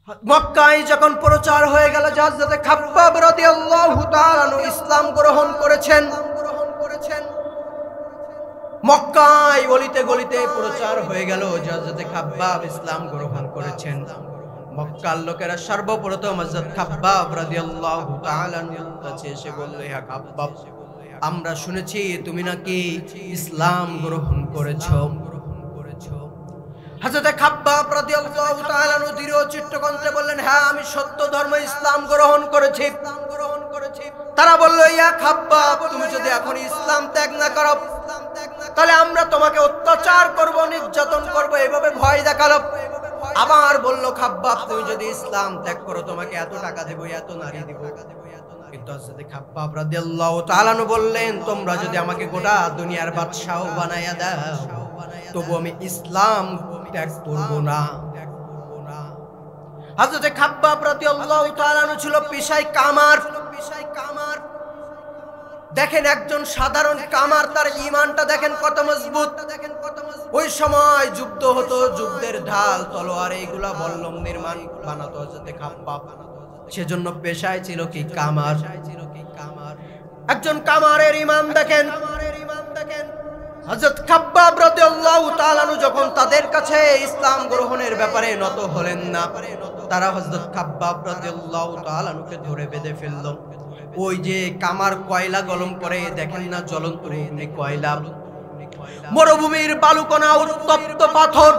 মক্কায় যখন প্রচার হয়ে গেল যে হযরত খাব্বাব রাদিয়াল্লাহু তাআলা আনহু ইসলাম গ্রহণ করেছেন, মক্কায় অলিতে গলিতে প্রচার হয়ে গেল যে হযরত খাব্বাব ইসলাম গ্রহণ করেছেন। মক্কার লোকেরা সর্বপ্রথম হযরত খাব্বাব রাদিয়াল্লাহু তাআলা আনহুর কাছে এসে বলল, হে খাব্বাব, আমরা শুনেছি তুমি নাকি ইসলাম গ্রহণ করেছো। হযরত খাব্বাব রাদিয়াল্লাহু তাআলা আনহু দৃঢ় চিত্তকণ্ঠে বললেন, হ্যাঁ আমি সত্য ধর্ম ইসলাম গ্রহণ করেছি। তারা বলল, ইয়া খাব্বাব, তুমি যদি এখন ইসলাম ত্যাগ না করো তাহলে আমরা তোমাকে অত্যাচার করব, নির্যাতন করব, এভাবে ভয় দেখালো। আবার বলল, খাব্বাব তুমি যদি ইসলাম ত্যাগ করো তোমাকে এত টাকা দেব, এত নারী দেব। কিন্তু হযরত খাব্বাব রাদিয়াল্লাহু তাআলা আনহু বললেন, তোমরা যদি আমাকে গোটা দুনিয়ার বাদশাহ বানায়া দাও তবু আমি ইসলাম ত্যাগ করব না। হযরত খাব্বাব রাদিয়াল্লাহু তাআলা আনহু ছিল পেশায় কামার। দেখেন একজন সাধারণ কামার, তার ঈমানটা দেখেন কত মজবুত। ওই সময় যুদ্ধ হতো, যুদ্ধের ঢাল তলোয়ার এইগুলা বল্লম নির্মাণ বানাতো হযরত খাব্বাব। সেজন্য পেশায় ছিল কি কামার। একজন কামারের ঈমান দেখেন। হযরত খাব্বাব রাদিয়াল্লাহু তাআলা আনহু যখন তাদের কাছে ইসলাম গ্রহণের ব্যাপারে নত হলেন না, তারা হযরত খাব্বাব রাদিয়াল্লাহু তাআলা আনহুকে ধরে বেঁধে ফেলল। ওই যে কামার কয়লা গরম করে দেখেন না, জ্বলন্ত কয়লা, মরুভূমির বালুকণা, উত্তপ্ত পাথর,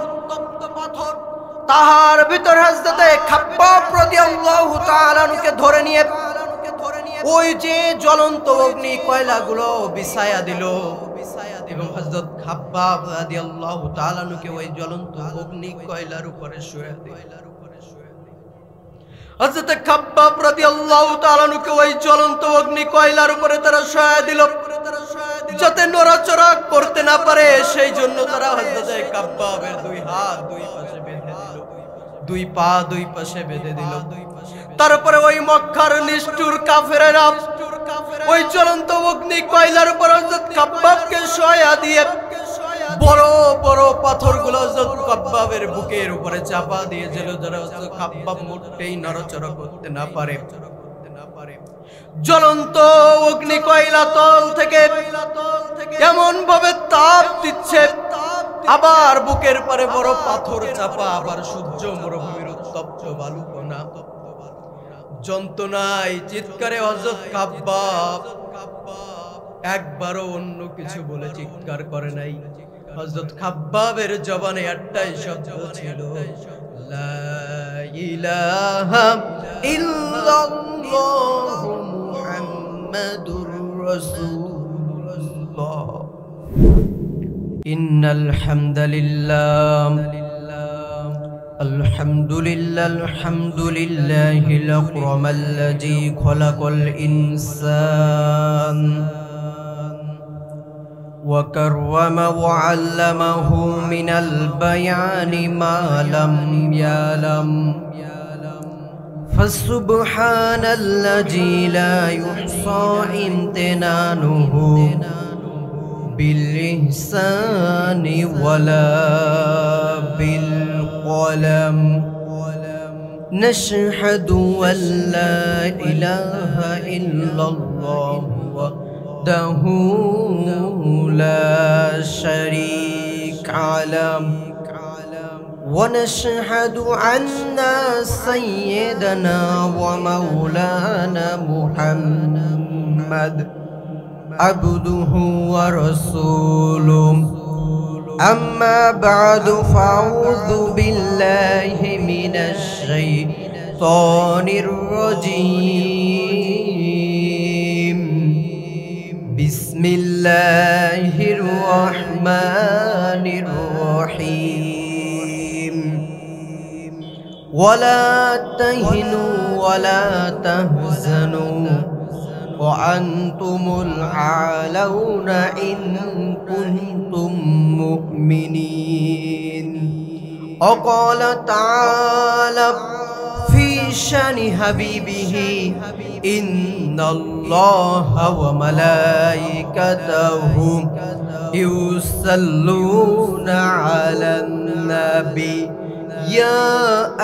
তাহার ভিতর হযরত খাব্বাব রাদিয়াল্লাহু তাআলা আনহুকে ধরে নিয়ে ওই যে জ্বলন্ত অগ্নি কয়লাগুলো বিছায়া দিল এবং হযরত খাব্বাব রাদিয়াল্লাহু তাআলা আনহুকে ওই জ্বলন্ত অগ্নি কয়লার উপরে শুয়ে দিল। হযরত খাব্বাব রাদিয়াল্লাহু তাআলা আনহুকে ওই জ্বলন্ত অগ্নি কয়লার উপরে তারা শুয়ে দিল, যাতে নড়াচড়া করতে না পারে। সেই জন্য তারা হযরত খাব্বাবের দুই হাত দুই পাশে বেঁধে দিল, দুই পা দুই পাশে বেঁধে দিল। তারপরে ওই মক্কার নিষ্ঠুর কাফেরেরা ওই জ্বলন্ত অগ্নি কয়লার উপর হযরত খাব্বাবকে শোয়া দিয়ে বড় বড় পাথরগুলো হযরত খাব্বাবের বুকের উপরে চাপা দিয়েছিল, যারা হযরত খাব্বাব মোটেই নড়াচড়া করতে না পারে। জ্বলন্ত অগ্নি কয়লা তল থেকে এমন ভাবে তাপ দিচ্ছে, আবার বুকের পরে বড় পাথর চাপা, আবার সূর্য, মরুভূমির উত্তপ্ত বালুকণা। যন্ত্রণায় চিৎকারে হযরত খাব্বাব একবারও অন্য কিছু বলে চিৎকার করে নাই। হযরত খাব্বাবের জবানে একটাই শব্দ ছিল, লা ইলাহা ইল্লাল্লাহু মুহাম্মাদুর রাসূলুল্লাহ। ইন্নাল হামদালিল্লাহ আলহামদুলিল্লাহিল আকরামাল্লাযী খালাকাল ইনসান ওয়া কাররামা ওয়া আল্লামাহু মিনাল বায়ানি মা লাম ইয়ালাম ফাসুবহানাল্লাযী লা ইহসা ইমতিনানুহু بالإحسان ولا بالقلم نشهد أن لا إله إلا الله وحده لا شريك له ونشهد أن سيدنا ومولانا محمد عبده ورسوله أما بعد فأعوذ بالله من الشيطان الرجيم بسم الله الرحمن الرحيم ولا تهنوا ولا تحزنوا وأنتم الأعلون إن كنتم مؤمنين وقال تعالى في شأن حبيبه إن الله وملائكته يصلون على النبي ইয়া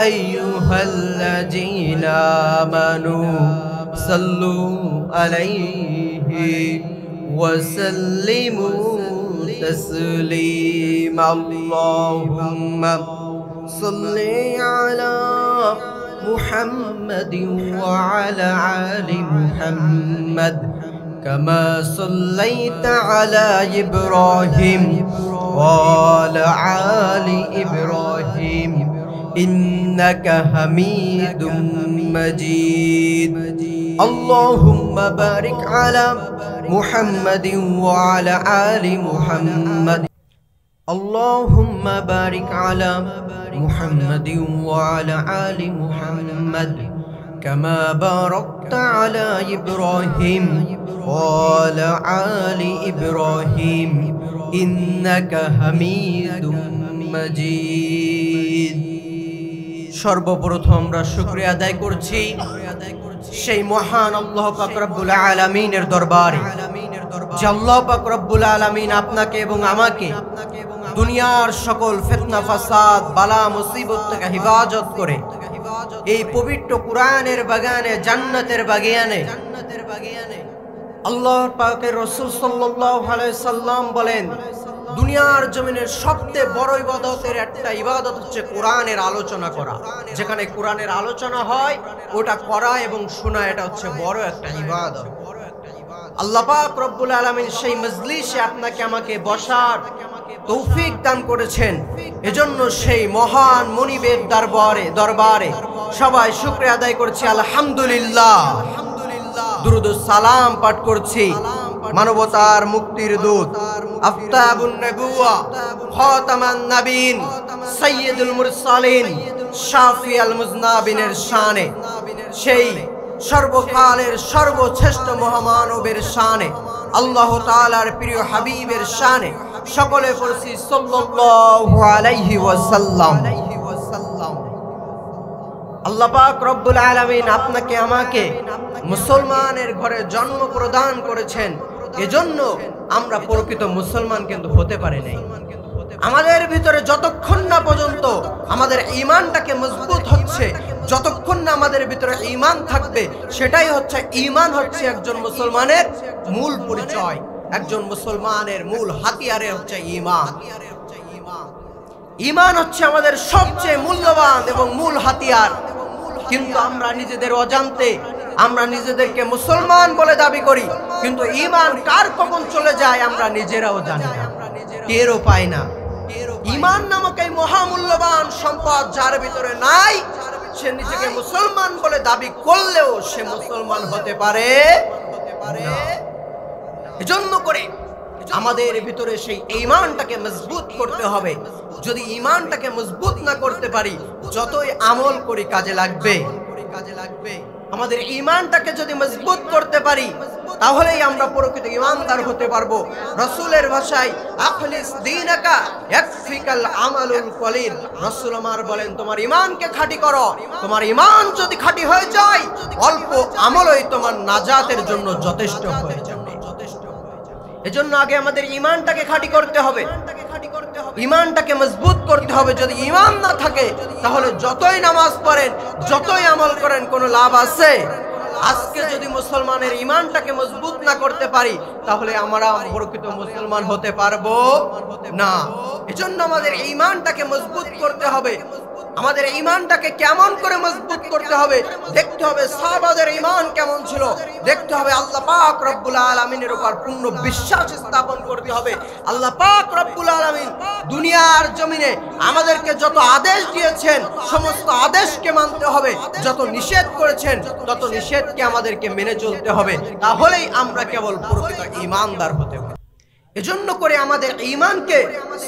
আইয়ুহাল্লাযীনা আমানু সাল্লু আলাইহি ওয়া সাল্লিমু তাসলিমা আল্লাহুম্মা সাল্লি আলা মুহাম্মাদিন ওয়া আলা আলি মুহাম্মাদ কামা সাল্লাইতা আলা ইব্রাহিম ওয়া আলা আলি ইব্রাহিম ইন্নাকা হামিদুম মাজিদ আল্লাহুম্মা বারিক আলা মুহাম্মাদিন ওয়া আলা আলি মুহাম্মাদ আল্লাহুম্মা বারিক আলা মুহাম্মাদিন ওয়া আলা আলি মুহাম্মাদ কামা বারাকতা আলা ইব্রাহিম ওয়া আলা আলি ইব্রাহিম ইন্নাকা হামিদুম মাজিদ। সর্বপ্রথম আমরা শুকরিয়া আদায় করছি সেই মহান আল্লাহ পাক রব্বুল আলামিনের দরবারে, যে আল্লাহ পাক রব্বুল আলামিন আপনাকে এবং আমাকে দুনিয়ার সকল ফিতনা ফাসাদ বালা মুসিবত থেকে হিফাজত করে এই পবিত্র কুরআনের বাগানে, জান্নাতের বাগিয়ানে আল্লাহ পাকের রাসূল সাল্লাল্লাহু আলাইহি সাল্লাম বলেন, দুনিয়ার জমিনের সবচেয়ে বড় ইবাদতের একটা ইবাদত হচ্ছে কোরআনের আলোচনা করা। যেখানে কোরআনের আলোচনা হয় ওটা করা এবং শোনা, এটা হচ্ছে বড় একটা ইবাদত। আল্লাহ পাক রব্বুল আলামিন সেই মজলিসে আপনাকে আমাকে বসার তৌফিক দান করেছেন। এজন্য সেই মহান মনিবের দরবারে সবাই শুকরিয়া আদায় করছি আলহামদুলিল্লাহ। দুরূদ ও সালাম পাঠ করছি মানবতার মুক্তির দূত, আফতাবুন নবুওয়া, খাতামান নবীন, সাইয়্যিদুল মুরসালিন, শাফিউল মুজনাবিনের শানে, সেই সর্বকালের সর্বশ্রেষ্ঠ মহামানবের শানে, আল্লাহ তাআলার প্রিয় হাবিবের শানে সকলে পড়ছি সাল্লাল্লাহু আলাইহি ওয়াসাল্লাম। আল্লাহ পাক রব্বুল আলামিন আপনাকে আমাকে মুসলমানের ঘরে জন্ম প্রদান করেছেন। এজন্য আমরা প্রকৃত মুসলমান কিন্তু হতে পারি নাই। আমাদের ভিতরে যতক্ষণ না পর্যন্ত আমাদের ঈমানটাকে মজবুত হচ্ছে, যতক্ষণ না আমাদের ভিতরে ঈমান থাকবে, সেটাই হচ্ছে ঈমান হচ্ছে একজন মুসলমানের মূল পরিচয়। একজন মুসলমানের মূল হাতিয়ারে হচ্ছে ঈমান। ঈমান হচ্ছে আমাদের সবচেয়ে মূল্যবান এবং মূল হাতিয়ার। কিন্তু আমরা নিজেদের অজান্তে আমরা নিজেদেরকে মুসলমান বলে দাবি করি, কিন্তু ঈমান কার কখন চলে যায় আমরা নিজেরাও জানি না, টেরও পাই না। ঈমান নামক এই মহামূল্যবান সম্পদ যার ভিতরে নাই, সে নিজেকে মুসলমান বলে দাবি করলেও সে মুসলমান হতে পারে না। এজন্য করে আমাদের ভিতরে সেই ঈমানটাকে মজবুত করতে হবে। যদি ঈমানটাকে মজবুত না করতে পারি, যতই আমল করি কাজে লাগবে। আমাদের ঈমানটাকে যদি মজবুত করতে পারি, তাহলেই আমরা প্রকৃত ঈমানদার হতে পারবো। রাসূলের ভাষায় আখলিস দীনাকা ইয়াকফিকাল আমালুল কলিল, রাসূল আমার বলেন তোমার ঈমানকে খাঁটি করো। তোমার ঈমান যদি খাঁটি হয়ে যায়, অল্প আমলই তোমার নাজাতের জন্য যথেষ্ট হয়ে যাবে। এজন্য আগে আমাদের ঈমানটাকে খাঁটি করতে হবে, ঈমানটাকে মজবুত করতে হবে। যদি ঈমান না থাকে তাহলে যতই নামাজ পড়েন, যতই আমল করেন কোনো লাভ আছে? আজকে যদি মুসলমানের ঈমানটাকে মজবুত না করতে পারি, তাহলে আমরা প্রকৃত মুসলমান হতে পারবো না। এজন্য আমাদের ঈমানটাকে মজবুত করতে হবে। আমাদের ঈমানটাকে কেমন করে মজবুত করতে হবে দেখতে হবে। সাহাবাদের ঈমান কেমন ছিল দেখতে হবে। আল্লাহ পাক রব্বুল আলামিনের উপর পূর্ণ বিশ্বাস স্থাপন করতে হবে। আল্লাহ পাক রব্বুল আলামিন দুনিয়ার জমিনে আমাদেরকে যত আদেশ দিয়েছেন সমস্ত আদেশকে মানতে হবে, যত নিষেধ করেছেন তত নিষেধকে আমাদেরকে মেনে চলতে হবে। তাহলেই আমরা কেবল প্রকৃত ঈমানদার হতে পারব। এজন্য করে আমাদের ঈমানকে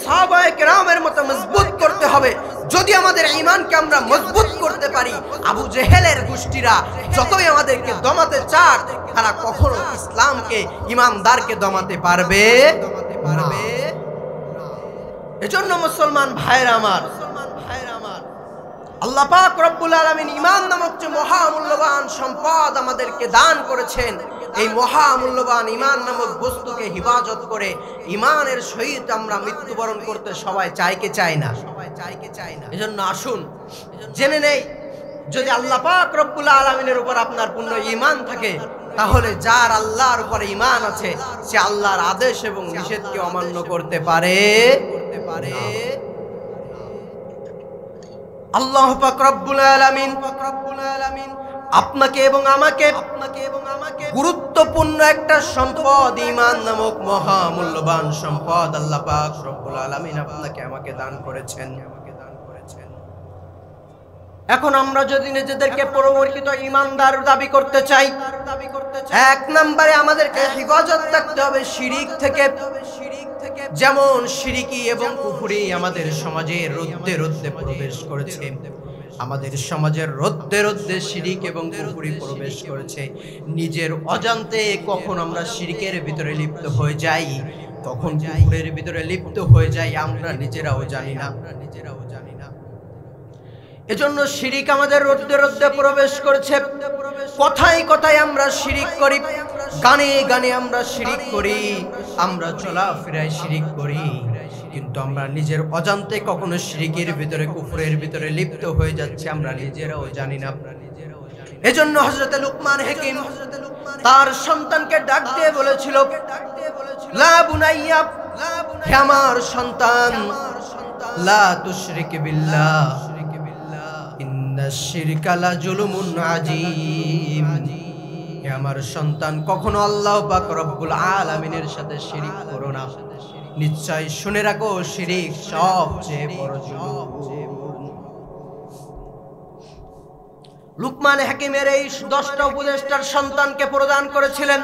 সাহাবায়ে কেরামের মতো মজবুত করতে হবে। যদি আমাদের ঈমানকে আমরা মজবুত করতে পারি, আবু জেহেলের গোষ্ঠীরা যতই আমাদেরকে দমাতে চাক, তারা কখনো ইসলামকে, ঈমানদারকে দমাতে পারবে না। এজন্য মুসলমান ভাইরা আমার, আল্লাহ পাক রব্বুল আলামিন ঈমান নামক যে মহামূল্যবান সম্পদ আমাদেরকে দান করেছেন, এই মহামূল্যবান ঈমান নামক বস্তুকে হিফাজত করে ঈমানের সহিত আমরা মৃত্যুবরণ করতে সবাই চাই কি চাই না? এজন্য আসুন জেনে নেই, যদি আল্লাহ পাক রব্বুল আলামিনের উপর আপনার পূর্ণ ঈমান থাকে, তাহলে যার আল্লাহর উপর ঈমান আছে সে আল্লাহর আদেশ এবং নিষেধকে অমান্য করতে পারে। আল্লাহ পাক রব্বুল আলামিন আপনাকে এবং আমাকে গুরুত্বপূর্ণ একটা সম্পদ, ঈমান নামক মহামূল্যবান সম্পদ আল্লাহ পাক রব্বুল আলামিন আপনাকে আমাকে দান করেছেন। এখন আমরা যদি নিজেদেরকে পরবর্তীত ঈমানদার দাবি করতে চাই, এক নম্বরে আমাদেরকে হেফাজত থাকতে হবে শিরিক থেকে। যেমন শিরিকি এবং কুফরি আমাদের সমাজের রোদ্দে রোদ্দে প্রবেশ করেছে, আমাদের সমাজের রোদ্দে রোদ্দে শিরিক এবং কুফরি প্রবেশ করেছে। নিজের অজান্তে কখন আমরা শিরিকের ভিতরে লিপ্ত হয়ে যাই, কখন কুফরের ভিতরে লিপ্ত হয়ে যাই, আমরা নিজেরাও জানি না। এজন্য শিরিক আমাদের রোদ্দে রোদ্দে প্রবেশ করেছে। কথায় কথায় আমরা শিরিক করি, গানে গানে আমরা শিরিক করি, আমরা চলাফেরায় শিরিক করি, কিন্তু আমরা নিজের অজান্তে কখনো শিরিকের ভিতরে কুফরের ভিতরে লিপ্ত হয়ে যাচ্ছে, আমরা নিজেরাও জানি না। এজন্য হযরত লুকমান হাকিম তার সন্তানকে ডাক দিয়ে বলেছিল, লা বুনাইয়া, হে আমার সন্তান, লা তুশরিক বিল্লাহ, ইন্নাশ শিরকা লা যুলুমুন আযীম। হে আমার সন্তান, কখনো আল্লাহ পাক রব্বুল আলামিনের সাথে শিরিক করো না। নিশ্চয় শুনে রাখো, শিরিক সবচেয়ে বড় জুলুম। লুকমান হাকিমের এই 10টা উপদেশ তার সন্তানকে প্রদান করেছিলেন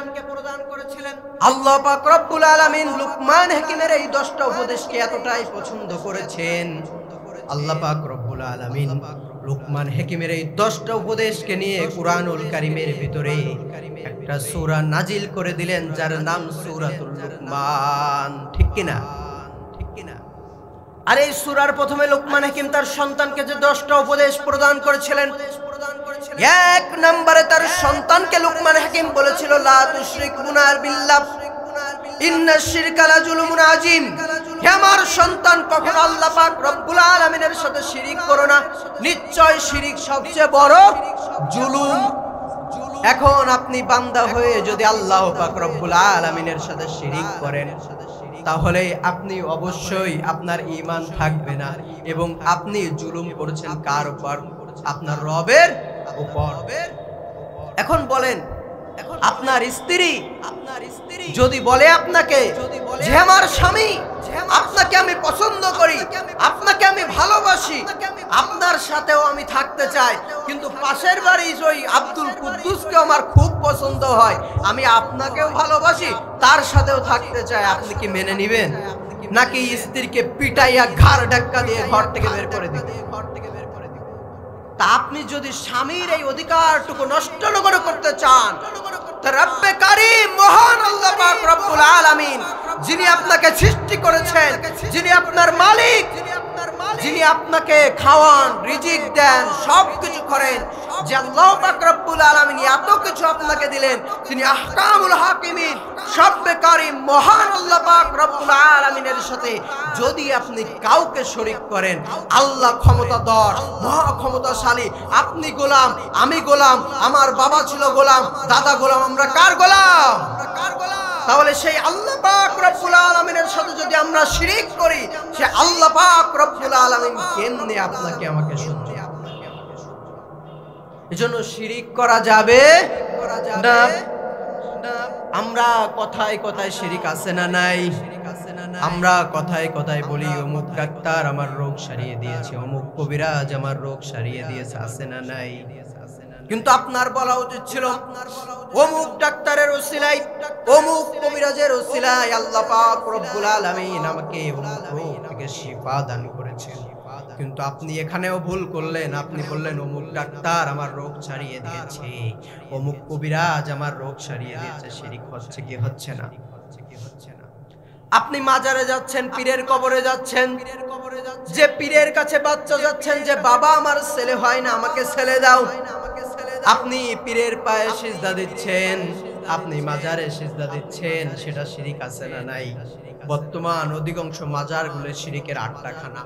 আল্লাহ পাক রব্বুল আলামিন। লুকমান হাকিমের এই 10টা উপদেশকে এতটাই পছন্দ করেছেন, আল্লাহ পাক রব্বুল আলামিন লুকমান হাকিমের এই 10টা উপদেশকে নিয়ে কুরআনুল কারীমের ভিতরে একটা সূরা নাজিল করে দিলেন, যার নাম সূরাতুল লুকমান। ঠিক কিনা? আর এই সূরার প্রথমে লুকমান হাকিম তার সন্তানকে যে 10টা উপদেশ প্রদান করেছিলেন, এক নম্বরে তার সন্তানকে লুকমান হাকিম বলেছিল, লা তুশরিকুনা বিল্লাহ, ইন্নাশ শিরকা লা যুলুমুন আযীম। হে আমার সন্তান, কখনো আল্লাহ পাক রব্বুল আলামিনের সাথে শিরিক করো না, নিশ্চয় শিরিক সবচেয়ে বড় জুলুম। এখন আপনি বান্দা হয়ে যদি আল্লাহ পাক রব্বুল আলামিনের সাথে শিরিক করেন, তাহলে আপনি অবশ্যই আপনার ঈমান থাকবে না এবং আপনি জুলুম করছেন কার উপর? আপনার রবের উপর। এখন বলেন, আপনার স্ত্রী যদি বলে আপনাকে যে আমার স্বামী, আপনাকে আমি পছন্দ করি, আপনাকে আমি ভালোবাসি, আপনার সাথেও আমি থাকতে চাই, কিন্তু পাশের বাড়ির ওই আব্দুল কুদ্দুসকে আমার খুব পছন্দ হয়, আমি আপনাকেও ভালোবাসি, তার সাথেও থাকতে চাই, আপনি কি মেনে নেবেন? নাকি স্ত্রীকে পিটাইয়া ঘাড় ধাক্কা দিয়ে ঘর থেকে বের করে দিবেন? তা আপনি যদি স্বামীর এই অধিকারটুকু নষ্ট করতে চান, রব্বে কারীম মহান আল্লাহ পাক রব্বুল আলামিন, যিনি আপনাকে সৃষ্টি করেছেন, যিনি আপনার মালিক, যিনি আপনাকে খাওয়ান, রিজিক দেন, সবকিছু করেন, যে আল্লাহ পাক রব্বুল আলামিন এত কিছু আপনাকে দিলেন, তিনি আহকামুল হাকিমিন, রব্বে কারীম মহান আল্লাহ পাক রব্বুল আলামিনের সাথে যদি আপনি কাউকে শরীক করেন, আল্লাহ ক্ষমতাধর, মহা ক্ষমতাশালী, আপনি গোলাম, আমি গোলাম, আমার বাবা ছিল গোলাম, দাদা গোলাম, আমরা কার গোলাম? তাহলে সেই আল্লাহ পাক রব্বুল আলামিনের সাথে যদি আমরা শিরিক করি, সে আল্লাহ পাক রব্বুল আলামিন কেমনে আপনাকে আমাকে সহ্য? এজন্য শিরিক করা যাবে না। আমরা কথায় কথায় শিরিক আছে না নাই? আমরা কথায় কথায় বলি অমুক ডাক্তার আমার রোগ সারিয়ে দিয়েছে, অমুক কবিরাজ আমার রোগ সারিয়ে দিয়েছে, আছে না নাই? কিন্তু আপনার বলা উচিত ছিল অমুক ডাক্তারের ওসিলায়, অমুক কবিরাজের ওসিলায় আল্লাহ পাক রব্বুল আলামিন আমাকে অমুক রোগ থেকে শিফা দান করেছেন। কিন্তু আপনি এখানেও ভুল করলেন, আপনি বললেন অমুক ডাক্তার আমার রোগ সারিয়ে দিয়েছে, অমুক কবিরাজ আমার রোগ সারিয়ে দিয়েছে। শিরিক হচ্ছে কি হচ্ছে না? আপনি মাজারে যাচ্ছেন, পীরের কবরে যাচ্ছেন, যে পীরের কাছে বাচ্চা যাচ্ছেন যে বাবা আমার ছেলে হয় না, আমাকে ছেলে দাও, আপনি পীরের পায়ে সিজদা দিচ্ছেন, আপনি মাজারে সিজদা দিচ্ছেন, সেটা শিরিক আছে না নাই? বর্তমান অধিকাংশ মাজারগুলো শিরিকের আড্ডাখানা।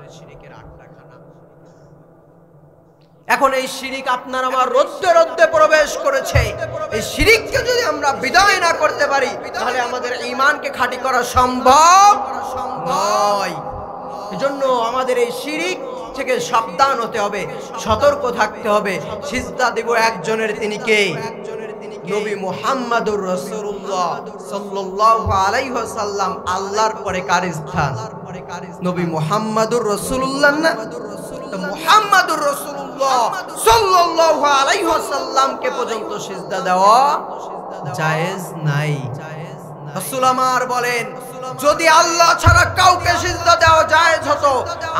এখন এই শিরিক আপনার আমার রোদ্দে রোদ্দে প্রবেশ করেছে। এই শিরিককে যদি আমরা বিদায় না করতে পারি তাহলে আমাদের ঈমানকে খাঁটি করা সম্ভব নয়। এজন্য আমাদের এই শিরিক থেকে সাবধান হতে হবে, সতর্ক থাকতে হবে। সিজদা দেব একজনের, তিনি কে? নবী মুহাম্মদুর রাসূলুল্লাহ সাল্লাল্লাহু আলাইহি ওয়াসাল্লাম। আল্লাহর পরে কার স্থান? নবী মুহাম্মদুর রাসূলুল্লাহ না? তো মুহাম্মদুর রাসূলুল্লাহ সাল্লাল্লাহু আলাইহি ওয়াসাল্লামকে পর্যন্ত সিজদা দেওয়া জায়েজ নাই। রাসূল আমার বলেন, যদি আল্লাহ ছাড়া কাউকে সিজদা দেওয়া জায়েজ হতো,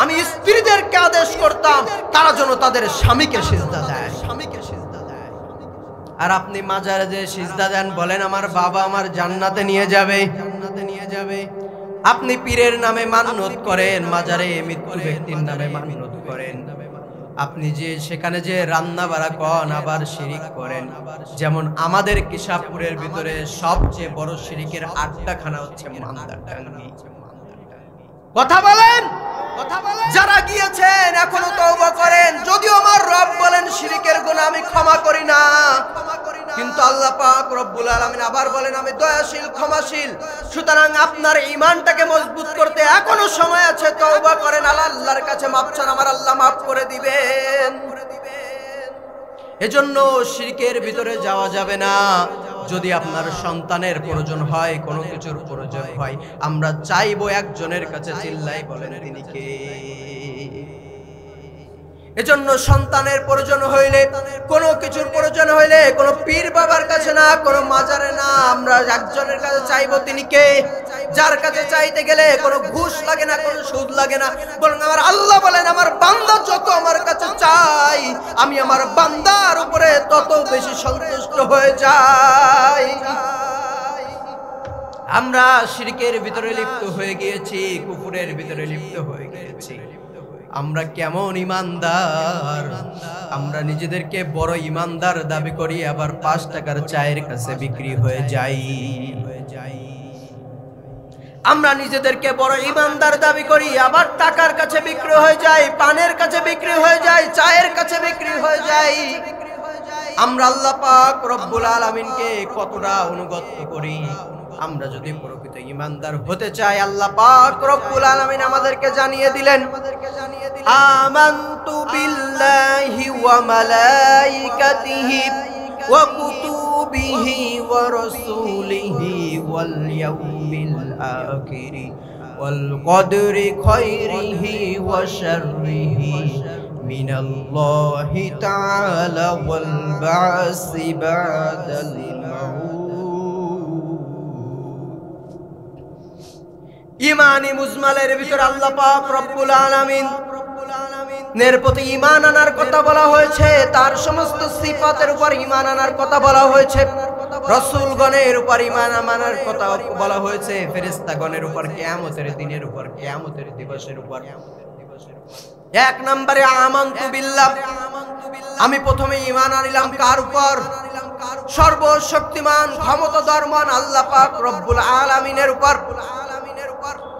আমি স্ত্রীদেরকে আদেশ করতাম তারা যেন তাদের স্বামীকে সিজদা দেয়। আর আপনি মাজারে যে সিজদা দেন, বলেন আমার বাবা আমার জান্নাতে নিয়ে যাবে। আপনি পীরের নামে মান্নত করেন, মাজারে মৃত্যু ব্যক্তির নামে মান্নত করেন। আপনি যে সেখানে যে রান্না বাড়া করেন, আবার শিরিক করেন। যেমন আমাদের কিশাবপুরের ভিতরে সবচেয়ে বড় শিরিকের আড্ডাখানা হচ্ছে মান্দারটাঙ্গি। কথা বলেন, যারা গিয়েছেন এখনো তওবা করেন। যদিও আমার রব বলেন শিরিকের গুনাহ আমি ক্ষমা করি না, কিন্তু আল্লাহ পাক রব্বুল আলামিন আবার বলেন আমি দয়াশীল ক্ষমাশীল। সুতরাং আপনার ঈমানটাকে মজবুত করতে এখনো সময় আছে, তওবা করেন, আল্লাহর কাছে মাপ চান, আমার আল্লাহ মাফ করে দিবেন। এজন্য শিরকের ভিতরে যাওয়া যাবে না। যদি আপনার সন্তানের প্রয়োজন হয়, কোনো কিছুর প্রয়োজন হয়, আমরা চাইবো একজনের কাছে, চিল্লাই বলেন তিনি কে? এজন্য সন্তানের প্রয়োজন হইলে, কোনো কিছুর প্রয়োজন হইলে কোনো পীর বাবার কাছে না, কোনো মাজারে না, আমরা একজনের কাছে চাইবো, তিনি কে? যার কাছে চাইতে গেলে কোনো ঘুষ লাগে না, কোনো সুদ লাগে না, বরং আমার আল্লাহ বলেন আমার বান্দা যত আমার কাছে চাই, আমি আমার বান্দার উপরে তত বেশি সন্তুষ্ট হয়ে যাই। আমরা শিরকের ভিতরে লিপ্ত হয়ে গিয়েছি, কুফরের ভিতরে লিপ্ত হয়ে গিয়েছি। আমরা কেমন ইমানদার! আমরা নিজেদেরকে বড় ইমানদার দাবি করি, আবার 5 টাকার চায়ের কাছে বিক্রি হয়ে যাই। আমরা নিজেদেরকে বড় ইমানদার দাবি করি, আবার টাকার কাছে বিক্রি হয়ে যাই, পানের কাছে বিক্রি হয়ে যাই, চায়ের কাছে বিক্রি হয়ে যাই। আমরা আল্লাহ পাক রব্বুল আলামিনকে কতটা অনুগত করি। আমরা যদি প্রকৃত ইমানদার হতে চাই, আল্লাহ পাক রব্বুল আলামিন আমাদেরকে জানিয়ে দিলেন, আমানতু বিল্লাহি ওয়া মালাইকাতিহি ওয়া কুতুবিহি ওয়া রাসূলিহি ওয়াল ইয়াউমিল আখির ওয়াল কদরি খায়রিহি ওয়া শাররিহি মিনাল্লাহি তাআলা ওয়াল বা'সি বা'দাল মাউত। ঈমানি মুজমালের ভিতর আল্লাহ পাক রব্বুল আলামিন নের প্রতি ঈমান আনার কথা বলা হয়েছে, তার সমস্ত সিফাতের উপর ঈমান আনার কথা বলা হয়েছে, রাসূলগণের উপর ঈমান আনার কথা বলা হয়েছে, ফেরেশতাগণের উপর, কিয়ামতের দিনের উপর, কিয়ামতের দিবসের উপর। 1 নম্বরে আমানতু বিল্লাহ, আমি প্রথমে ঈমান আনিলাম কার উপর? সর্বশক্তিমান ক্ষমতাধর মহান আল্লাহ পাক রব্বুল আলামিনের উপর।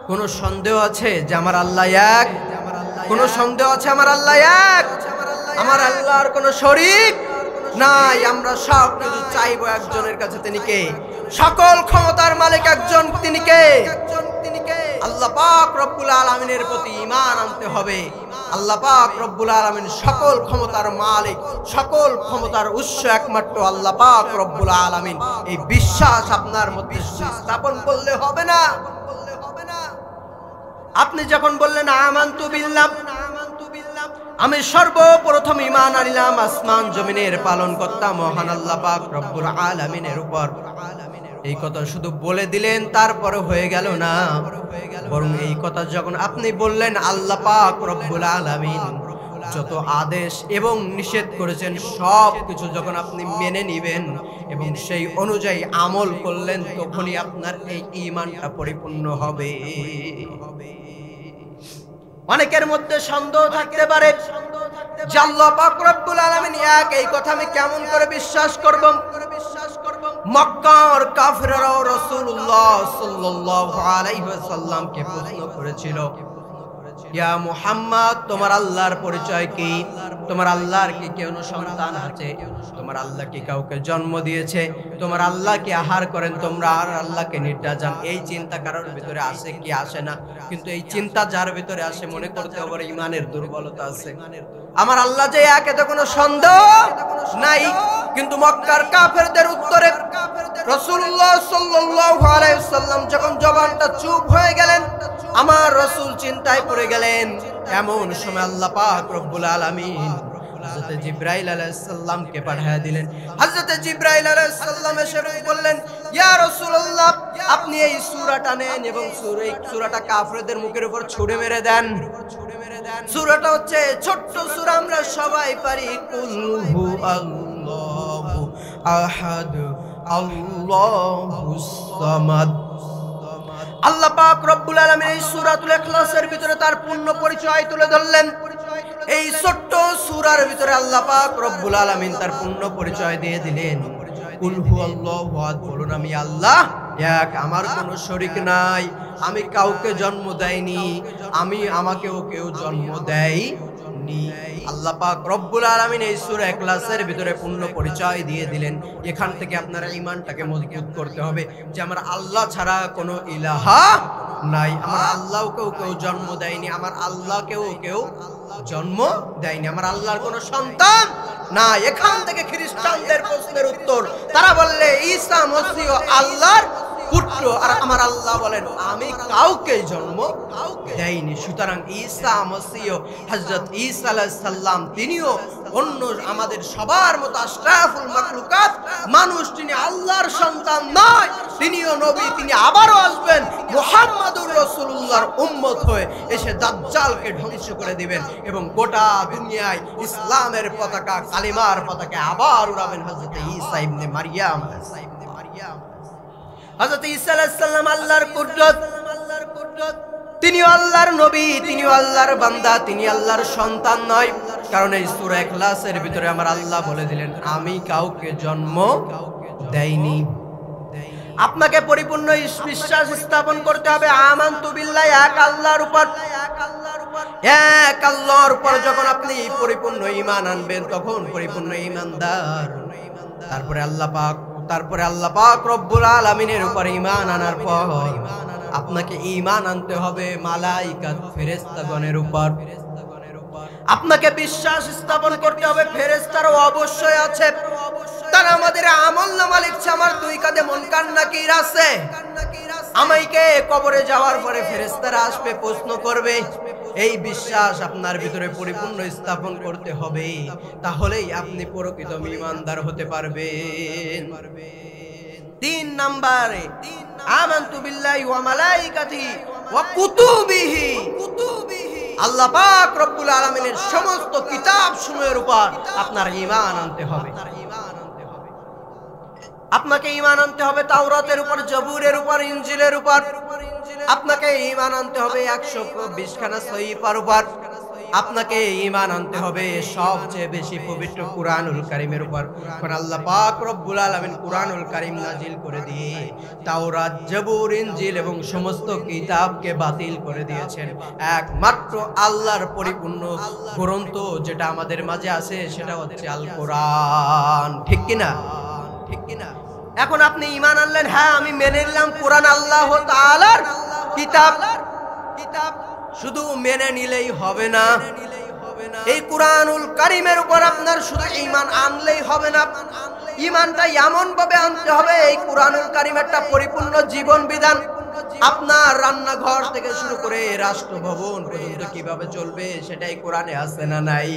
কোন সন্দেহ আছে যে আমার আল্লাহ এক? কোন সন্দেহ আছে আমার আল্লাহ এক? আমার আল্লাহর কোন শরীক নাই। আমরা সব কিছু চাইবো একজনের কাছে, তিনি কে? সকল ক্ষমতার মালিক একজন, তিনি কে? আল্লাহ পাক রব্বুল আলামিনের প্রতি ঈমান আনতে হবে। আল্লাহ পাক রব্বুল আলামিন সকল ক্ষমতার মালিক, সকল ক্ষমতার উৎস একমাত্র আল্লাহ পাক রব্বুল আলামিন। এই বিশ্বাস আপনার মধ্যে স্থাপন করলে হবে না। আপনি যখন বললেন আমানতু বিল্লাহ, আমি সর্বপ্রথম ঈমান আনিলাম আসমান জমিনের পালনকর্তা মহান আল্লাহ পাক রব্বুল আলামিনের উপর, এই কথা শুধু বলে দিলেন তারপরে হয়ে গেল না, বরং এই কথা যখন আপনি বললেন আল্লাহ পাক রব্বুল আলামিন যত আদেশ এবং নিষেধ করেছেন সব কিছু যখন আপনি মেনে নিবেন এবং সেই অনুযায়ী আমল করলেন, তখনই আপনার এই ঈমানটা পরিপূর্ণ হবে। অনেকের মধ্যে সন্দেহ থাকতে পারে যে আল্লাহ পাক রব্বুল আলামিন এক, এই কথা আমি কেমন করে বিশ্বাস করব? মক্কার কাফেররা রাসূলুল্লাহ সাল্লাল্লাহু আলাইহি ওয়াসাল্লামকে প্রশ্ন করেছিল, ইয়া মুহাম্মদ, তোমার আল্লাহর পরিচয় কি? তোমার আল্লাহর কি কোনো সন্তান আছে? তোমার আল্লাহ কি কাউকে জন্ম দিয়েছে? তোমার আল্লাহ কি আহার করেন? তোমরা আর আল্লাহকে নির্যাতন, এই চিন্তা কারোর ভিতরে আসে কি আসে না? কিন্তু এই চিন্তা যার ভিতরে আসে, মনে করতে হবে ইমানের দুর্বলতা আছে। আমার আল্লাহ যে এক, এতে কোনো সন্দেহ নাই। কিন্তু মক্কার কাফেরদের উত্তরে রাসূলুল্লাহ সাল্লাল্লাহু আলাইহি ওয়াসাল্লাম যখন জবানটা চুপ হয়ে গেলেন, আমার রাসূল চিন্তায় পড়ে গেলেন। এমন সময় আল্লাহ পাক রব্বুল আলামিন হযরত জিবরাইল আলাইহিস সালামকে পাঠিয়ে দিলেন। হযরত জিবরাইল আলাইহিস সালাম এসে বললেন, ইয়া রাসূলুল্লাহ, আপনি এই সূরাটা নেন এবং সূরাটা কাফেরদের মুখের উপর ছুঁড়ে মেরে দেন। সূরাটা হচ্ছে ছোট্ট সূরা, আমরা সবাই পারি, কুল হু আল্লাহু আহাদ আল্লাহুস সামাদ। আল্লাহ পাক রব্বুল আলামিন এই সূরাতুল ইখলাসের ভিতরে তার পূর্ণ পরিচয় তুলে ধরলেন। এই ছোট্ট সূরার ভিতরে আল্লাহ পাক রব্বুল আলামিন তার পূর্ণ পরিচয় দিয়ে দিলেন। কুল হু আল্লাহু আহাদ, বলুন আমি আল্লাহ এক, আমার কোনো শরীক নাই, আমি কাউকে জন্ম দেইনি, আমাকেও কেউ জন্ম দেয়নি। আল্লাহ পাক রব্বুল আলামিন এই সূরা ইখলাসের ভিতরে পূর্ণ পরিচয় দিয়ে দিলেন। এখান থেকে আপনারা ঈমানটাকে মজবুত করতে হবে যে আমার আল্লাহ ছাড়া কোনো ইলাহা নাই, আমার আল্লাহকেও কেউ জন্ম দেয়নি, আমার আল্লাহকেও কেউ জন্ম দেয়নি, আমার আল্লাহর কোনো সন্তান না। এখান থেকে খ্রিস্টানদের প্রশ্নের উত্তর, তারা বললে ঈসা মসিহ আল্লাহর পুত্র, আর আমার আল্লাহ বলেন আমি কাউকে জন্ম দেয়নি। সুতরাং ঈসা মসিহ হযরত ঈসা আলাইহিস সালাম তিনিও অন্য আমাদের সবার মতো আশরাফুল মাখলুকাত মানুষ, তিনি আল্লাহর সন্তান নয়, তিনিও নবী, তিনি আবারও আসবেন মুহাম্মাদুর রাসূলুল্লাহর উম্মত হয়ে, এসে দাজ্জালকে ধ্বংস করে দিবেন এবং গোটা দুনিয়ায় ইসলামের পতাকা, কালিমার পতাকা আবার উড়াবেন হযরত ঈসা ইবনে মারইয়াম। হযরত ঈসা আলাইহিস সালাম আল্লাহর কুদরত, তিনিও আল্লাহর নবী, তিনিও আল্লাহর বান্দা, তিনি আল্লাহর সন্তান নয়। কারণ এই সূরা ইখলাসের ভিতরে আমার আল্লাহ বলে দিলেন আমি কাউকে জন্ম দেইনি। আপনাকে পরিপূর্ণ বিশ্বাস স্থাপন করতে হবে আমানতু বিল্লাহি, এক আল্লাহর উপর, এক আল্লাহর উপর যখন আপনি পরিপূর্ণ ঈমান আনবেন তখন পরিপূর্ণ ঈমানদার। তারপরে আল্লাহ পাক রব্বুল আলামিনের উপর ঈমান আনার পর আপনাকে ঈমান আনতে হবে মালায়েকা ফেরেশতাগণের উপর। আপনাকে বিশ্বাস স্থাপন করতে হবে ফেরেশতারাও অবশ্যই আছে, তারা আমাদের আমলনামা লিখছে। আমার দুই কাঁধে মুনকার নাকির আছে, আমাকে কবরে যাওয়ার পরে ফেরেশতারা আসবে, প্রশ্ন করবে। এই বিশ্বাস আপনার ভিতরে পরিপূর্ণ স্থাপন করতে হবে, তাহলেই আপনি প্রকৃত ঈমানদার হতে পারবেন। 3 নম্বরে আমানতু বিল্লাহি ওয়া মালাইকাতিহি ওয়া কুতুবিহি, আল্লাহ পাক রব্বুল আলামিনের সমস্ত কিতাব সমূহের উপর আপনার ঈমান আনতে হবে। আপনাকে ঈমান আনতে হবে তাওরাতের উপর, জবুরের উপর, ইনজিলের উপর। আপনাকে ঈমান আনতে হবে 120 খানা সহিফার উপর। আপনাকে ঈমান আনতে হবে সবচেয়ে বেশি পবিত্র কুরআনুল কারীমের উপর। কারণ আল্লাহ পাক রব্বুল আলামিন কুরআনুল কারীম নাজিল করে দিয়ে তাওরাত, জবুর, ইনজিল এবং সমস্ত কিতাবকে বাতিল করে দিয়েছেন। একমাত্র আল্লাহর পরিপূর্ণ গ্রন্থ যেটা আমাদের মাঝে আছে সেটা হচ্ছে আল কোরআন। ঠিক কিনা? ঠিক কিনা? এখন আপনি ঈমান আনলেন, হ্যাঁ আমি মেনে নিলাম কোরআন আল্লাহ তাআলার কিতাব। শুধু মেনে নিলেই হবে না, এই কুরআনুল কারীমের উপর আপনার শুধু ঈমান আনলেই হবে না, ঈমানটা এমন ভাবে আনতে হবে এই কুরআনুল কারীম একটা পরিপূর্ণ জীবন বিধান। আপনার রান্নাঘর থেকে শুরু করে রাষ্ট্রভবন পর্যন্ত কিভাবে চলবে সেটাই কোরআনে আছে না নাই?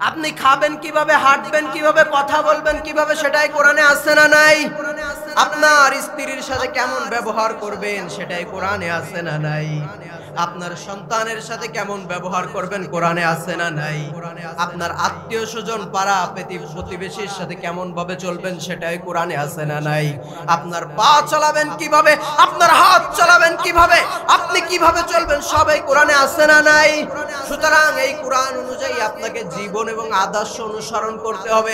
আপনি খাবেন কিভাবে, হাঁটবেন কিভাবে, কথা বলবেন কিভাবে সেটাই কোরআনে আছে না নাই? আপনার স্ত্রীর সাথে কেমন ব্যবহার করবেন সেটাই কোরআনে আছে না নাই? আপনার সন্তানের সাথে কেমন ব্যবহার করবেন কোরআনে আছে না নাই? আপনার আত্মীয় স্বজন, পাড়া প্রতিবেশীর সাথে কেমন ভাবে চলবেন সেটাই কোরআনে আছে না নাই? আপনার পা চালাবেন কিভাবে, আপনার হাত চালাবেন কিভাবে, আপনি কিভাবে চলবেন সবই কোরআনে আছে না নাই? সুতরাং এই কোরআন অনুযায়ী আপনাকে জীবন এবং আদর্শ অনুসরণ করতে হবে,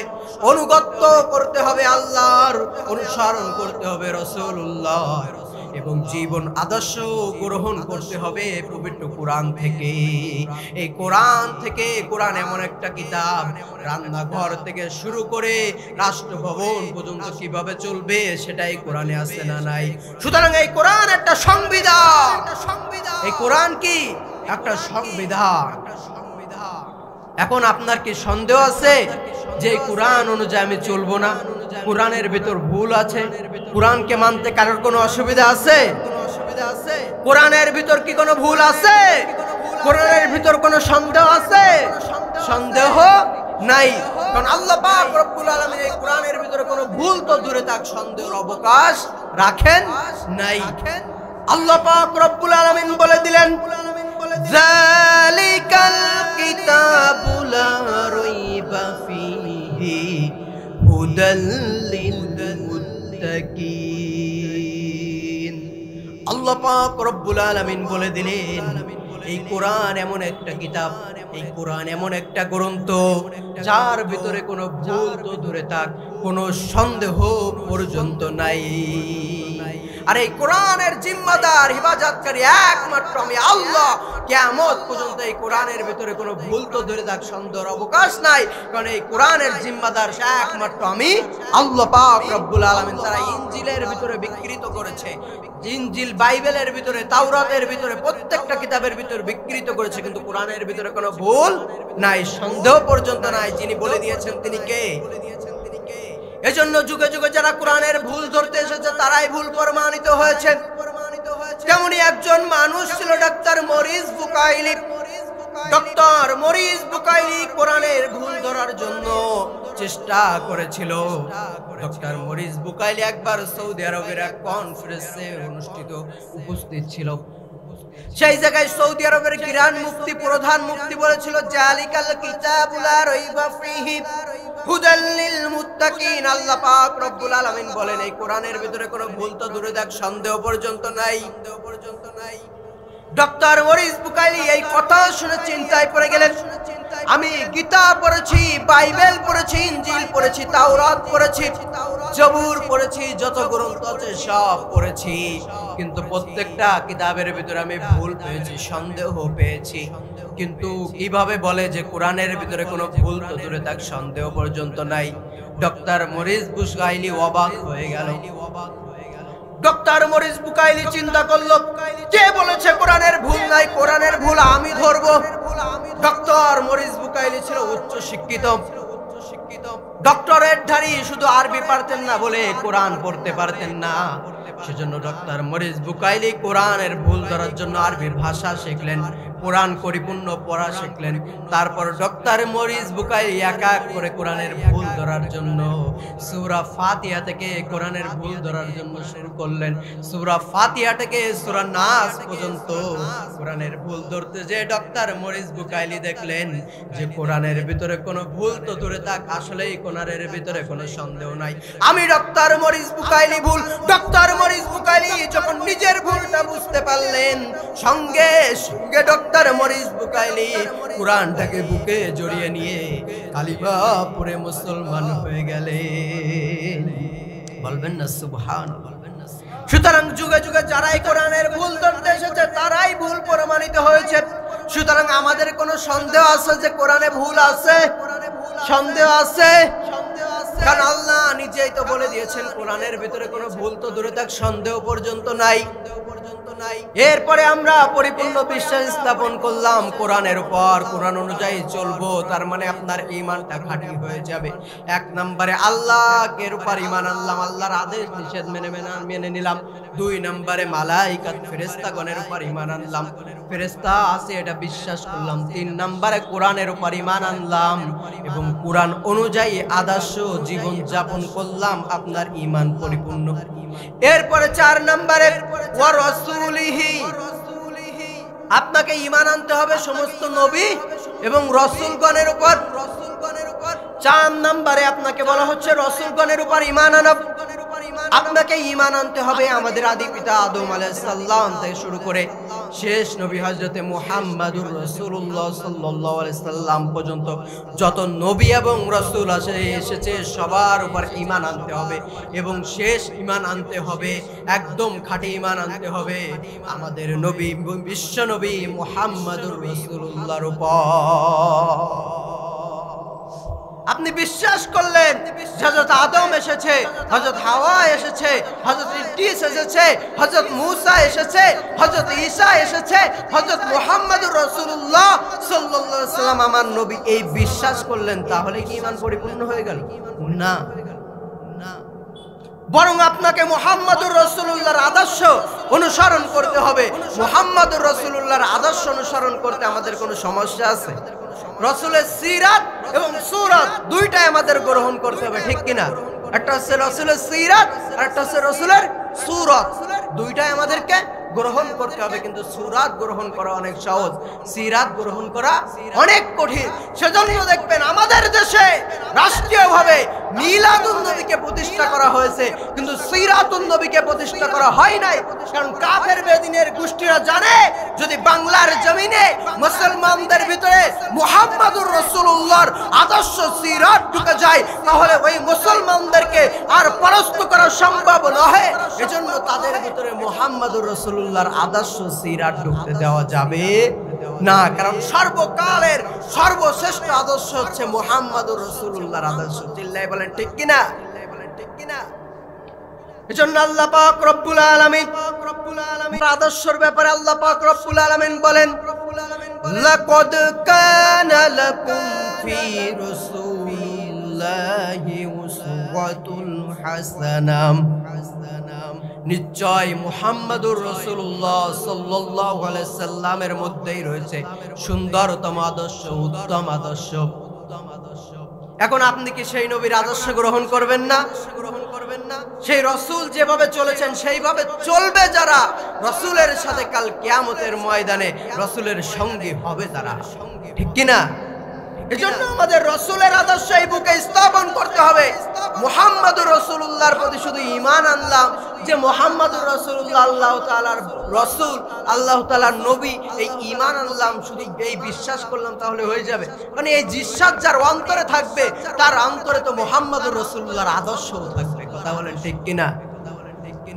অনুগত্য করতে হবে, আল্লাহর অনুসরণ করতে হবে রাসূলুল্লাহ। এবং জীবন আদর্শ গ্রহণ করতে হবে পবিত্র কোরআন থেকে। এই কোরআন থেকে, কোরআন এমন একটা কিতাব, রান্নাঘর থেকে শুরু করে রাষ্ট্রভবন পর্যন্ত কিভাবে চলবে সেটাই কোরআনে আছে না নাই? সুতরাং এই কোরআন একটা সংবিধান। এই কোরআন কি? একটা সংবিধান। এখন আপনার কি সন্দেহ আছে যে কোরআন অনুযায়ী আমি চলবো না? কোরআনের ভিতর ভুল আছে? কোরআনকে মানতে কারোর কোনো অসুবিধা আছে? কোরআনের ভিতর কি কোনো ভুল আছে? কোরআনের ভিতর কোনো সন্দেহ আছে? সন্দেহ নাই, কারণ আল্লাহ পাক রব্বুল আলামিন এই কোরআনের ভিতরে কোনো ভুল তো দূরে থাক, সন্দেহের অবকাশ রাখেন নাই। আল্লাহ পাক রব্বুল আলামিন বলে দিলেন, যালিকাল কিতাবু লা রাইবা ফীহি হুদাল লিল মুত্তাকিন। আল্লাহ পাক রব্বুল আলামিন বলে দিলেন, এই কোরআন এমন একটা কিতাব, এই কোরআন এমন একটা গ্রন্থ যার ভিতরে কোনো ভুল তো দূরে থাক, কোনো সন্দেহ পর্যন্ত নাই। আর এই কোরআনের জিম্মাদার, হিফাজতকারী একমাত্র আমি আল্লাহ। কিয়ামত পর্যন্ত এই কোরআনের ভিতরে কোনো ভুল তো দূরে থাক, সন্দেহের অবকাশ নাই, কারণ এই কোরআনের জিম্মাদার একমাত্র আমি আল্লাহ পাক রব্বুল আলামিন। তারা ইনজিলের ভিতরে বিকৃত করেছে, ইনজিল বাইবেলের ভিতরে, তাওরাতের ভিতরে, প্রত্যেকটা কিতাবের ভিতরে বিকৃত করেছে, কিন্তু কোরআনের ভিতরে কোনো ভুল নাই, সন্দেহ পর্যন্ত নাই। যিনি বলে দিয়েছেন তিনি কে? এজন্য যুগে যুগে যারা কোরআনের ভুল ধরতে এসেছে তারাই ভুল প্রমাণিত হয়েছে। তেমনি একজন মানুষ ছিল doctor Morris Bucaille. Doctor Morris Bucaille কোরআনের ভুল ধরার জন্য চেষ্টা করেছিল। ডক্টর মরিস বুকাইলি একবার সৌদি আরবের এক কনফারেন্সে উপস্থিত ছিল। সেই জায়গায় সৌদি আরবের কিরান মুফতি, প্রধান মুফতি বলেছিল, জালিকাল কিতাবু লা রাইবা ফীহি হুদাল লিল মুত্তাকিন। আল্লাহ পাক রব্বুল আলামিন বলেন, এই কোরআনের ভিতরে কোনো ভুল তো দূরে থাক, সন্দেহ পর্যন্ত নাই। ডক্টর মরিস বুকাইলি এই কথা শুনে চিন্তায় পড়ে গেলেন। আমি গীতা পড়েছি, বাইবেল পড়েছি, ইনজিল পড়েছি, তাওরাত পড়েছি, জবুর পড়েছি, যত গ্রন্থ আছে সব পড়েছি, কিন্তু প্রত্যেকটা কিতাবের ভিতরে আমি ভুল পেয়েছি, সন্দেহ পেয়েছি। কিন্তু কিভাবে বলে যে কোরআনের ভিতরে কোনো ভুল তো দূরে থাক, সন্দেহ পর্যন্ত নাই? ডক্টর মরিস বুকাইলি অবাক হয়ে গেল। ডক্টর মরিস বুকাইলি চিন্তা করলো, কে বলেছে কোরআনের ভুল নাই? কোরআনের ভুল আমি ধরবো। ডক্টর মরিস বুকাইলি ছিল উচ্চ শিক্ষিত, ডক্টরেট ধারী, শুধু আরবি পারতেন না বলে কোরআন পড়তে পারতেন না। সেজন্য ডক্টর মরিস বুকাইলি কোরআনের ভুল ধরার জন্য আরবি ভাষা শিখলেন, কোরআন পরিপূর্ণ পড়া শিখলেন। তারপর ডক্টর মরিস বুকাইলি এক এক করে কোরআনের ভুল ধরার জন্য সূরা ফাতিহা থেকে কোরআনের ভুল ধরার জন্য শুরু করলেন। সূরা ফাতিহা থেকে সূরা নাস পর্যন্ত কোরআনের ভুল ধরতে যে ডক্টর মরিস বুকাইলি দেখলেন যে কোরআনের ভিতরে কোনো ভুল তো দূরে থাক, আসলেই কোরআনের ভিতরে কোনো সন্দেহ নাই, আমি ডক্টর মরিস বুকাইলি ভুল। ডক্টর মরিস বুকাইলি যখন নিজের ভুলটা বুঝতে পারলেন, সঙ্গে সঙ্গে ডক্টর মরিস বুকাইলি কোরআনটাকে বুকে জড়িয়ে নিয়ে কালিমা পড়ে মুসলমান হয়ে গেলেন। বলবেন না সুবহানাল্লাহ? সুতরাং যুগে যুগে যারাই কোরআনের ভুল ধরতে এসেছে তারাই ভুল প্রমাণিত হয়েছে। সুতরাং আমাদের কোনো সন্দেহ আছে যে কোরআনে ভুল আছে? সন্দেহ আছে? কারণ আল্লাহ নিজেই তো বলে দিয়েছেন কোরআনের ভিতরে কোনো ভুল তো দূরে থাক, সন্দেহ পর্যন্ত নাই। এরপরে আমরা পরিপূর্ণ বিশ্বাস স্থাপন করলাম কোরআনের উপর, কোরআন অনুযায়ী চলবো, তার মানে আপনার ঈমানটা খাঁটি হয়ে যাবে। এক নম্বরে আল্লাহর উপর ঈমান আনলাম, আল্লাহর আদেশ নিষেধ মেনে নিলাম। দুই নম্বরে মালাইকাত ফেরেশতাগণের উপর ঈমান আনলাম, ফেরেশতা আছে এটা বিশ্বাস করলাম। তিন নম্বরে কোরআনের উপর ঈমান আনলাম এবং কোরআন অনুযায়ী আদর্শ জীবন যাপন করলাম, আপনার ঈমান পরিপূর্ণ। এরপরে চার নম্বরে ওয়া রাসূলিহি, আপনাকে ঈমান আনতে হবে সমস্ত নবী এবং রাসূলগণের উপর। চার নম্বরে আপনাকে বলা হচ্ছে রাসূলগণের উপর ঈমান আনব। আপনাকে ঈমান আনতে হবে আমাদের আদি পিতা আদম আলাইহিস সালাম থেকে শুরু করে শেষ নবী হযরতে মুহাম্মাদুর রাসূলুল্লাহ সাল্লাল্লাহু আলাইহি সাল্লাম পর্যন্ত যত নবী এবং রাসূল এসেছে সবার উপর ঈমান আনতে হবে এবং শেষ ঈমান আনতে হবে, একদম খাঁটি ঈমান আনতে হবে আমাদের নবী বিশ্ব নবী মুহাম্মাদুর রাসূলুল্লাহর উপর। আপনি বিশ্বাস করলেন হযরত আদম এসেছে, হযরত হাওয়া এসেছে, হযরত ইদ্রিস এসেছে, হযরত মূসা এসেছে, হযরত ঈসা এসেছে, হযরত মুহাম্মদুর রাসূলুল্লাহ সাল্লাল্লাহু আলাইহি সাল্লাম আমার নবী, এই বিশ্বাস করলেন, তাহলে কি ঈমান পরিপূর্ণ হয়ে গেল? না, না, বরং আপনাকে মুহাম্মদুর রাসূলুল্লাহর আদর্শ অনুসরণ করতে হবে। মুহাম্মদুর রাসূলুল্লাহর আদর্শ অনুসরণ করতে আমাদের কোনো সমস্যা আছে? রাসূলের সিরাত এবং সুরাত দুইটাই আমাদের গ্রহণ করতে হবে, ঠিক কিনা? একটা হচ্ছে রাসূলের সিরাত আর একটা হচ্ছে রাসূলের সুরাত, দুইটাই আমাদেরকে গ্রহণ করতে হবে। কিন্তু সুরাত গ্রহণ করা অনেক সহজ, সিরাত গ্রহণ করা অনেক কঠিন। সেজন্য দেখবেন আমাদের দেশে রাষ্ট্রীয়ভাবে মিলাদুন নবীকে প্রতিষ্ঠা করা হয়েছে, কিন্তু সিরাতুন নবীকে প্রতিষ্ঠা করা হয় নাই। কারণ কাফের বেদিনের গোষ্ঠীরা জানে যদি বাংলার জমিনে মুসলমানদের ভিতরে মুহাম্মদুর রাসূলুল্লাহর আদর্শ সিরাত ঢুকে যায় তাহলে ওই মুসলমানদেরকে আর পরাস্ত করা সম্ভব নয়। এজন্য তাদের ভিতরে মুহাম্মদুর রাসূলুল্লাহর আদর্শ সিরাত ঢুকতে দেওয়া যাবে না, কারণ সর্বকালের সর্বশ্রেষ্ঠ আদর্শ হচ্ছে মুহাম্মদুর রাসূলুল্লাহর আদর্শ। চিল্লায় বলেন ঠিক কিনা? এজন্য আল্লাহ পাক রব্বুল আলামিন আদর্শের ব্যাপারে আল্লাহ পাক রব্বুল আলামিন বলেন, লাকাদ কানা লাকুম ফি রাসূলিল্লাহি উসওয়াতুল হাসানাহ, নিশ্চয় মুহাম্মদুর রাসূলুল্লাহ সাল্লাল্লাহু আলাইহি সাল্লামের মধ্যেই রয়েছে সুন্দরতম আদর্শ, উত্তম আদর্শ। এখন আপনি কি সেই নবীর আদর্শ গ্রহণ করবেন না? সেই রাসূল যেভাবে চলেছেন সেইভাবে চলবে যারা, রাসূলের সাথে কাল কিয়ামতের ময়দানে রাসূলের সঙ্গী হবে তারা, ঠিক কিনা? এজন্য আমাদের রাসূলের আদর্শ এই বুকে স্থাপন করতে হবে। মুহাম্মদুর রাসূলুল্লাহর প্রতি শুধু ঈমান আনলাম যে মুহাম্মদুর রাসূলুল্লাহ আল্লাহ তাআলার রাসূল, আল্লাহ তাআলার নবী, এই ঈমান আনলাম, শুধু এই বিশ্বাস করলাম তাহলে হয়ে যাবে? মানে এই বিশ্বাস যার অন্তরে থাকবে তার অন্তরে তো মুহাম্মদুর রাসূলুল্লাহর আদর্শও থাকবে। কথা বলেন ঠিক কিনা?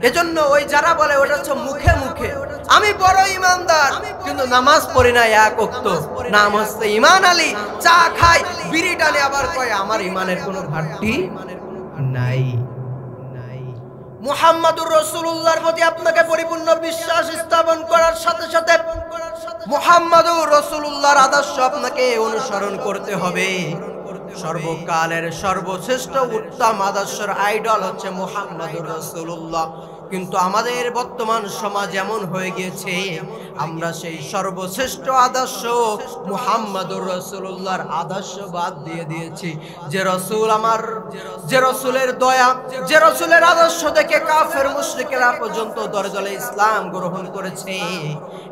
এজন্য ওই যারা বলে ওটা হচ্ছে মুখে মুখে আমি বড় ইমানদার কিন্তু নামাজ পড়ি না এক ওয়াক্ত, নাম হচ্ছে ঈমান আলী, চা খাই বিড়ি টানে, আবার কয় আমার ঈমানের কোনো ঘাটতি নাই। মুহাম্মদুর রাসূলুল্লাহর প্রতি আপনাকে পরিপূর্ণ বিশ্বাস স্থাপন করার সাথে সাথে মুহাম্মদুর রাসূলুল্লাহর আদর্শ আপনাকে অনুসরণ করতে হবে। সর্বকালের সর্বশ্রেষ্ঠ উত্তম আদর্শের আইডল হচ্ছে মুহাম্মদুর রাসূলুল্লাহ। কিন্তু আমাদের বর্তমান সমাজ এমন হয়ে গিয়েছে আমরা সেই সর্বশ্রেষ্ঠ আদর্শ মুহাম্মদুর রাসূলুল্লাহর আদর্শ বাদ দিয়ে দিয়েছি। যে রাসূল আমার, যে রাসূলের দয়া, যে রাসূলের আদর্শ দেখে কাফের মুশরিকেরা পর্যন্ত দলে দলে ইসলাম গ্রহণ করেছে,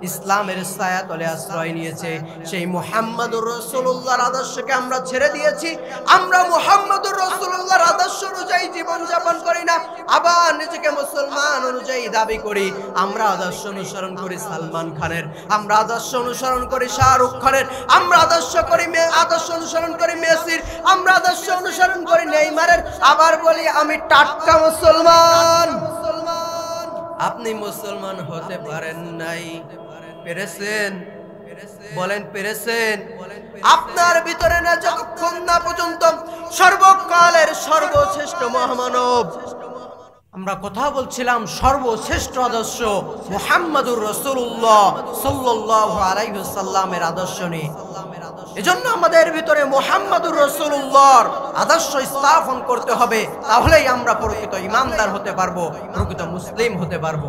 ইসলামের ছায়াতলে আশ্রয় নিয়েছে, সেই মুহাম্মদুর রাসূলুল্লাহর আদর্শকে আমরা ছেড়ে দিয়েছি। আমরা মুহাম্মদুর রাসূলুল্লাহর আদর্শ অনুযায়ী জীবন যাপন করি না, আবার নিজেকে মুসলমান অনুযায়ী দাবি করি। আমরা আদর্শ অনুসরণ করি সালমান খানের, আমরা আদর্শ অনুসরণ করি শাহরুখ খানের, আমরা আদর্শ অনুসরণ করি মেসির, আমরা আদর্শ অনুসরণ করি নেইমারের, আবার বলি আমি টাটকা মুসলমান। আপনি মুসলমান হতে পারেন নাই, পেরেছেন? বলেন পেরেছেন? আপনার ভিতরে না যতক্ষণ না পর্যন্ত সর্বকালের সর্বশ্রেষ্ঠ মহামানব, আমরা কথা বলছিলাম সর্বশ্রেষ্ঠ আদর্শ মুহাম্মদুর রাসূলুল্লাহ সাল্লাল্লাহু আলাইহি ওয়াসাল্লামের আদর্শ নিয়ে। এজন্য আমাদের ভিতরে মুহাম্মদুর রাসূলুল্লাহর আদর্শ স্থাপন করতে হবে, তাহলেই আমরা প্রকৃত ঈমানদার হতে পারবো, প্রকৃত মুসলিম হতে পারবো।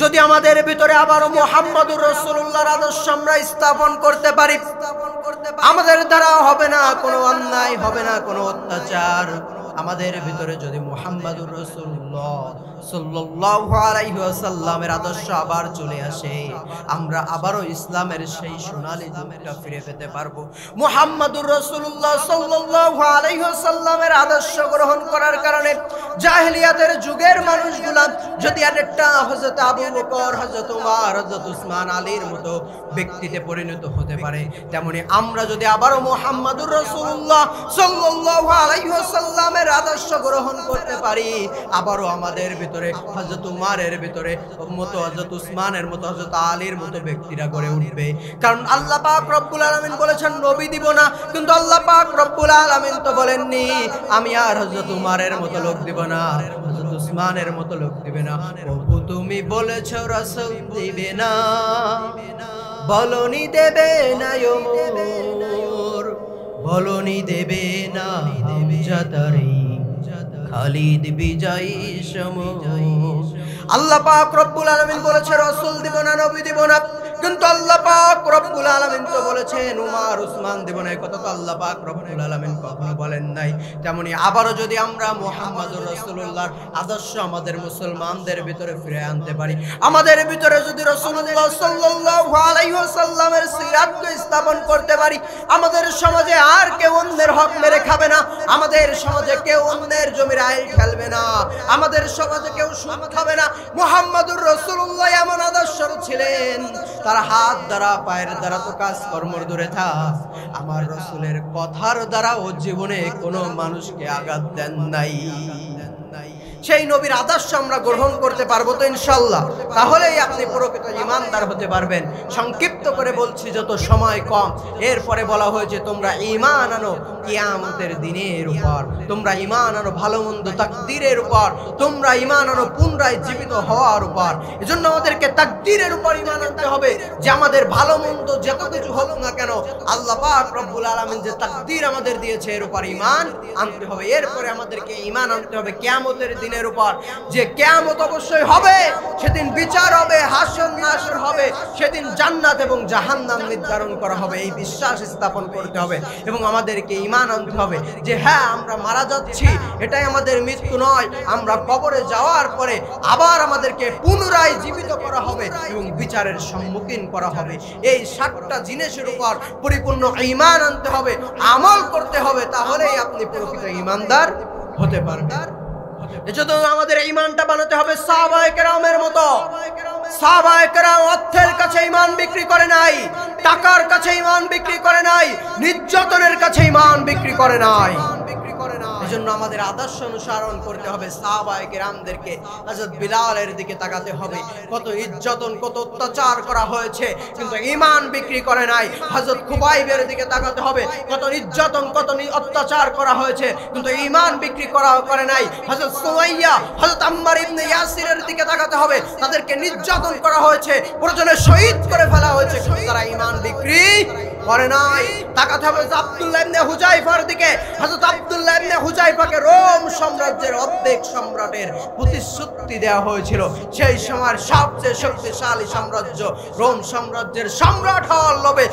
যদি আমাদের ভিতরে আবারও মুহাম্মদুর রাসূলুল্লাহর আদর্শ আমরা স্থাপন করতে পারি, আমাদের দ্বারা হবে না কোনো অন্যায়, হবে না কোনো অত্যাচার। আমাদের ভিতরে যদি মুহাম্মদুর রাসূলুল্লাহ সাল্লাল্লাহু আলাইহি ওয়াসাল্লামের আদর্শ আবার চলে আসে, আমরা আবারও ইসলামের সেই সোনালী যুগটা ফিরে পেতে পারবো। মুহাম্মদুর রাসূলুল্লাহ সাল্লাল্লাহু আলাইহি ওয়াসাল্লামের আদর্শ গ্রহণ করার কারণে জাহেলিয়াতের যুগের মানুষগুলা যদি একটা হযরত আবু বকর, হযরত ওমর, হযরত উসমান, আলীর মতো ব্যক্তিতে পরিণত হতে পারে, তেমনি আমরা যদি আবারও মুহাম্মদুর রাসূলুল্লাহ সাল্লাল্লাহু আলাইহি ওয়াসাল্লামের আদর্শ গ্রহণ করতে পারি, আবারও আমাদের ভিতরে হযরত উমরের ভিতরে মতো, হযরত উসমানের মতো, হযরত আলীর মতো ব্যক্তিরা গড়ে উঠবে। কারণ আল্লাহ পাক রব্বুল আলামিন বলেছেন নবী দিব না, কিন্তু আল্লাহ পাক রব্বুল আলামিন তো বলেননি আমি আর হযরত উমরের মতো লোক দিব না, হযরত উসমানের মতো লোক দিবে না। প্রভু তুমি বলেছো রাসূল দিবে না, বলনি দেবে না ওমর, বলনি দেবে না হামজাতারি, খালিদ বিজয়ী সমর। আল্লাহ পাক রব্বুল আলামিন বলেছে রাসূল দিব না, নবী দিব না, কিন্তু আল্লাহ পাক রব্বুল আলামিন তো বলেছেন উমর উসমান দেব না। এই কথা তো আল্লাহ পাক রব্বুল আলামিন কখনো বলেন নাই। তেমনি আবারও যদি আমরা মুহাম্মদুর রাসূলুল্লাহর আদর্শ আমাদের মুসলমানদের ভিতরে ফিরে আনতে পারি, আমাদের ভিতরে যদি রাসূলুল্লাহ সাল্লাল্লাহু আলাইহি ওয়াসাল্লামের সিরাতকে স্থাপন করতে পারি, আমাদের সমাজে আর কেউ অন্যের হক মেরে খাবে না, আমাদের সমাজে কেউ অন্যের জমির আইল খেলবে না, আমাদের সমাজে কেউ সুদ খাবে না। মুহাম্মদুর রাসূলুল্লাহ এমন আদর্শ ছিলেন, তার হাত দ্বারা পায়ের দ্বারা তো কাজ কর্মর দূরে থাক, আমার রাসূলের কথার দ্বারা ও জীবনে কোনো মানুষকে আঘাত দেন নাই। সেই নবীর আদর্শ আমরা গ্রহণ করতে পারবো তো ইনশাআল্লাহ, তাহলেই আপনি প্রকৃত ঈমানদার হতে পারবেন। সংক্ষিপ্ত করে বলছি, যত সময় কম। এরপরে বলা হয়েছে তোমরা ঈমান আনো কিয়ামতের দিনের উপর, তোমরা ঈমান আনো ভালো মন্দ তাকদীরের উপর, তোমরা ঈমান আনো পুনরায় জীবিত হওয়ার উপর। এজন্য আমাদেরকে তাকদীরের উপর ঈমান আনতে হবে, যে আমাদের ভালো মন্দ যত কিছু হোক না কেন আল্লাহ পাক রব্বুল আলামিন যে তাকদীর আমাদের দিয়েছে এর উপর ঈমান আনতে হবে। এরপরে আমাদেরকে ঈমান আনতে হবে কিয়ামতের দিনের উপর, যে কিয়ামত অবশ্যই হবে, সেদিন বিচার হবে, হাসর নাসর হবে, সেদিন জান্নাত এবং জাহান্নাম নির্ধারণ করা হবে। এই বিশ্বাস স্থাপন করতে হবে এবং আমাদেরকে ঈমান আনতে হবে যে হ্যাঁ আমরা মারা যাচ্ছি, এটাই আমাদের মৃত্যু নয়, আমরা কবরে যাওয়ার পরে আবার আমাদেরকে পুনরায় জীবিত করা হবে এবং বিচারের সম্মুখীন করা হবে। এই 7টা জিনিসের উপর পরিপূর্ণ ঈমান আনতে হবে, আমল করতে হবে, তাহলেই আপনি প্রকৃত ঈমানদার হতে পারবেন। এজন্য আমাদের ঈমানটা বানাতে হবে সাহাবায়ে কেরামের মতো। সাহাবায়ে কেরাম অর্থের কাছে ঈমান বিক্রি করে নাই, টাকার কাছে ঈমান বিক্রি করে নাই, নির্যাতনের কাছে ঈমান বিক্রি করে নাই। এজন্য আমাদের আদর্শ অনুসরণ করতে হবে সাহাবায়ে কেরামদেরকে। হযরত বিলালের দিকে তাকাতে হবে, কত নির্যাতন কত অত্যাচার করা হয়েছে কিন্তু ঈমান বিক্রি করে নাই। হযরত খুবাইবের দিকে তাকাতে হবে, কত নির্যাতন কত অত্যাচার করা হয়েছে কিন্তু ঈমান বিক্রি করে নাই। হযরত সুমাইয়া, হযরত আম্মার ইবনে ইয়াসিরের দিকে তাকাতে হবে, তাদেরকে নির্যাতন করা হয়েছে, প্রয়োজনে শহীদ করে ফেলা হয়েছে কিন্তু তারা ঈমান বিক্রি করে নাই। তাকাতে হবে আব্দুল্লাহ ইবনে হুযায়ফার দিকে। হযরত আব্দুল্লাহ ইবনে হুযায়ফাকে রোম সাম্রাজ্যের অর্ধেক সম্রাটের প্রতিশ্রুতি দেওয়া হয়েছিল। সেই সময়ের সবচেয়ে শক্তিশালী সাম্রাজ্য রোম সাম্রাজ্যের সম্রাট হওয়ার লোভে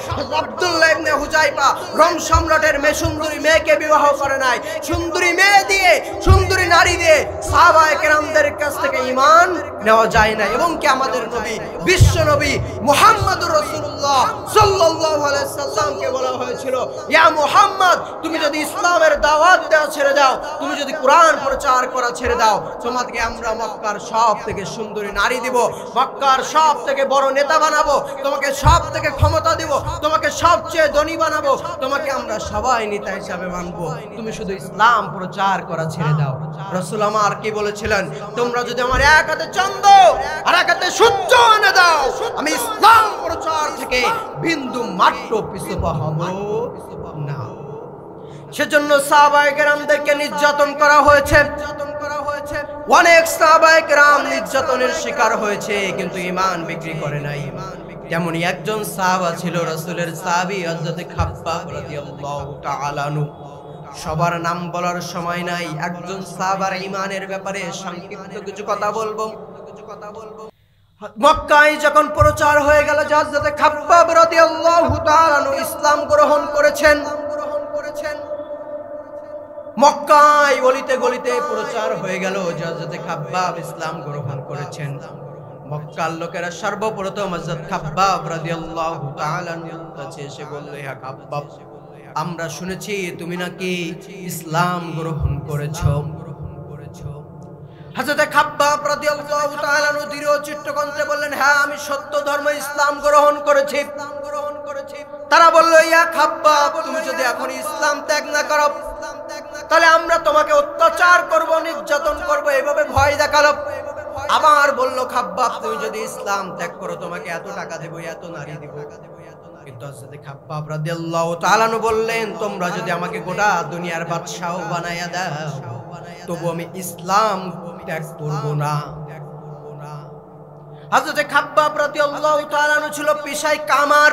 আব্দুল্লাহ ইবনে হুযায়ফা রোম সম্রাটের সুন্দরী মেয়েকে বিবাহ করে নাই। সুন্দরী মেয়ে দিয়ে, সুন্দরী নারী দিয়ে সাহাবায়ে কেরামদের কাছ থেকে ঈমান নেওয়া যায় না। এবং কি আমাদের নবী, বিশ্ব নবী মুহাম্মদুর রাসূলুল্লাহ সাল্লাল্লাহু আলাইহি সাল্লামকে বলা হয়েছিল, ইয়া মুহাম্মদ তুমি যদি ইসলামের দাওয়াত দেওয়া ছেড়ে দাও, তুমি যদি কোরআন প্রচার করা ছেড়ে দাও, তোমাকে আমরা মক্কার সব থেকে সুন্দরী নারী দিব, মক্কার সব থেকে বড় নেতা বানাবো, তোমাকে সব থেকে ক্ষমতা দিব, তোমাকে সবচেয়ে ধনী বানাবো, তোমাকে আমরা সবাই নেতা হিসাবে মানবো, তুমি শুধু ইসলাম প্রচার করা ছেড়ে দাও। রাসূল আমার কি বলেছিলেন, তোমরা যদি আমার এক হাতে চন্দ্র আর এক হাতে সূর্য এনে দাও, আমি ইসলাম প্রচার থেকে বিন্দু মাত্র পিছু হব না। সেজন্য সাহাবায়ে কেরামদেরকে নির্যাতন করা হয়েছে, অনেক সাহাবায়ে কেরাম নির্যাতনের শিকার হয়েছে কিন্তু ঈমান বিক্রি করে নাই। যেমনই একজন সাহাবা ছিল রাসূলের সাহাবী হযরত খাব্বাব রাদিয়াল্লাহু তাআলা আনহু। সবার নাম বলার সময় নাই, একজন সাহাবার ঈমানের ব্যাপারে সংক্ষিপ্ত কিছু কথা বলবো। মক্কায় যখন প্রচার হয়ে গেল যে হযরত খাব্বাব রাদিয়াল্লাহু তাআলা আনহু ইসলাম গ্রহণ করেছেন, মক্কায় গলিতে গলিতে প্রচার হয়ে গেল যে হযরত খাব্বাব ইসলাম গ্রহণ করেছেন। মক্কার লোকেরা সর্বপ্রথম হযরত খাব্বাব রাদিয়াল্লাহু তাআলা আনহুর কাছে এসে বলল, হে খাব্বাব, আমরা শুনেছি তুমি নাকি ইসলাম গ্রহণ করেছো। হযরত খাব্বাব রাদিয়াল্লাহু তাআলা আনহু দৃঢ় চিত্তকণ্ঠে বললেন, হ্যাঁ আমি সত্য ধর্ম ইসলাম গ্রহণ করেছি। তারা বলল, ইয়া খাব্বাব, তুমি যদি এখন ইসলাম ত্যাগ না করো তাহলে আমরা তোমাকে অত্যাচার করব, নির্যাতন করব, এভাবে ভয় দেখালো। আবার বলল, খাব্বাব তুমি যদি ইসলাম ত্যাগ করো তোমাকে এত টাকা দেব, এত নারী দেব। কিন্তু হযরত খাব্বাব রাদিয়াল্লাহু তাআলা আনহু বললেন, তোমরা যদি আমাকে গোটা দুনিয়ার বাদশাহ বানায়া দাও তবু আমি ইসলাম ত্যাগ করব না। হযরত খাব্বাব রাদিয়াল্লাহু তাআলা আনহু ছিল পেশায় কামার।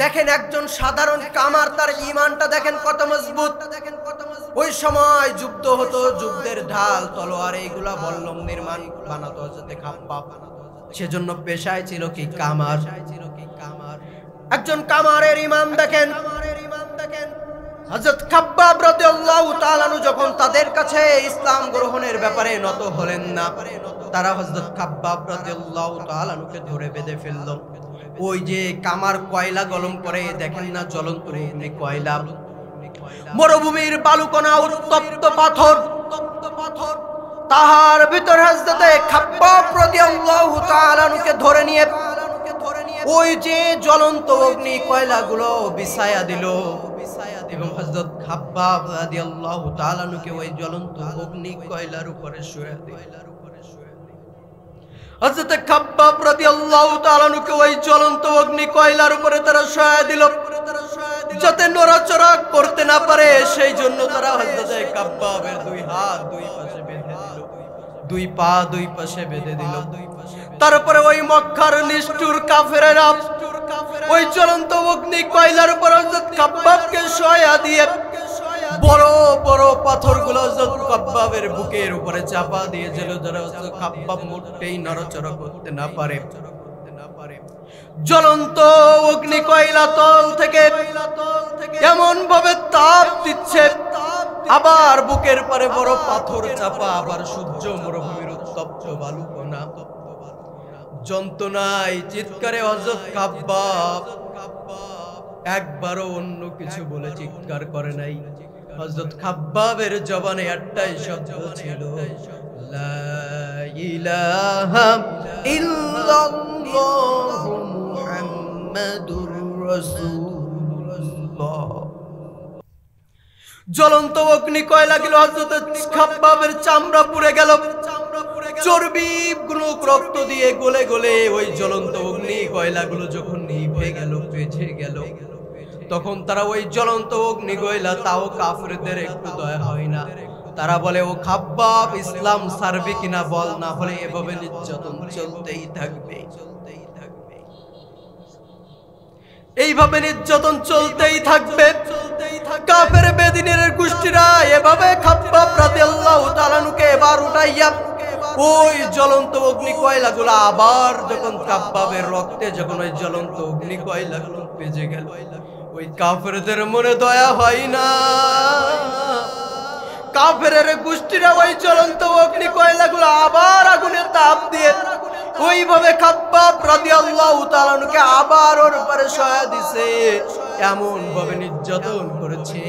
দেখেন একজন সাধারণ কামার, তার ঈমানটা দেখেন কত মজবুত। ওই সময় যুদ্ধ হতো, যুদ্ধের ঢাল তলোয়ার এইগুলা বল্লম নির্মাণ বানাতো হযরত খাব্বাব। সেজন্য পেশায় ছিল কি কামার। একজন কামারের ঈমান দেখেন। হযরত খাব্বাব রাদিয়াল্লাহু তাআলা আনহু যখন তাদের কাছে ইসলাম গ্রহণের ব্যাপারে নত হলেন না, তারা হযরত খাব্বাব রাদিয়াল্লাহু তাআলা আনহুকে ধরে বেঁধে ফেলল। ওই যে কামার কয়লা গরম করে দেখেন না, জ্বলন্ত অগ্নি কয়লা, মরুভূমির বালুকণা, উত্তপ্ত পাথর, তাহার ভিতর হযরত খাব্বাব রাদিয়াল্লাহু তাআলা আনহুকে ধরে নিয়ে ওই যে জ্বলন্ত অগ্নি কয়লাগুলো বিছায়া দিল এবং হযরত খাব্বাব রাদিয়াল্লাহু তাআলা আনহুকে ওই জ্বলন্ত অগ্নি কয়লার উপরে শুয়ে দিল। হযরত খাব্বাব রাদিয়াল্লাহু তাআলা আনহুকে ওই জ্বলন্ত অগ্নি কয়লার উপরে তারা শুয়ে দিল যাতে নড়াচড়া করতে না পারে। সেই জন্য তারা হযরত খাব্বাবের দুই হাত দুই পাশে বেঁধে দিল, দুই পা দুই পাশে বেঁধে দিল। তারপরে ওই মক্কার নিষ্ঠুর কাফেরেরা ওই জ্বলন্ত অগ্নি কয়লার উপর হযরত খাব্বাবকে শোয়া দিয়ে বড় বড় পাথরগুলো হযরত খাব্বাবের বুকের উপরে চাপা দিয়েছিল, যারা হযরত খাব্বাব মোটেই নড়াচড়া করতে না পারে। জ্বলন্ত অগ্নি কয়লা তল থেকে এমন ভাবে তাপ দিচ্ছে, আবার বুকের পারে বড় পাথর চাপা, আবার সূর্য মরুভূমির উত্তপ্ত বালুকণা। যন্ত্রণায় চিৎকারে হযরত খাব্বাব একবারও অন্য কিছু বলে চিৎকার করে নাই। হযরত খাব্বাবের জবানে একটাই শব্দ ছিল, লা ইলাহা ইল্লাল্লাহু মুহাম্মাদুর রাসূলুল্লাহ। জ্বলন্ত অগ্নি কয়লাগুলো হযরত খাব্বাবের চামড়া পুড়ে গেল, চর্বি গুলো রক্ত দিয়ে গলে গলে ওই জ্বলন্ত অগ্নি কয়লাগুলো যখন নিভে গেল, বেঁচে গেল, তখন তারা ওই জ্বলন্ত অগ্নি কয়লা তাও কাফেরদের একটু দয়া হয় না। তারা বলে, ও খাব্বাব ইসলাম ছাড়বে কিনা বল, না হলে এভাবে নির্যাতন চলতেই থাকবে, এইভাবে নির্যাতন চলতেই থাকবে। কাফের বেদিনের গোষ্ঠীরা এভাবে খাব্বাব রাদিয়াল্লাহু তাআলা আনহুকে এবার উঠাইয়া ওই জ্বলন্ত অগ্নি কয়লাগুলো আবার যখন খাব্বাবের রক্তে যখন ওই জ্বলন্ত অগ্নি কয়লাগুলো বেজে গেল, ওই কাফেরদের মনে দয়া হয় না। কাফেরের গোষ্ঠীরা ওই জ্বলন্ত অগ্নি কয়লাগুলো আবার আগুনে তাপ দিয়ে ওইভাবে খাব্বাব রাদিয়াল্লাহু তাআলা আনহুকে আবার ওর উপরে শোয়া দিছে, এমন ভাবে নির্যাতন করেছে,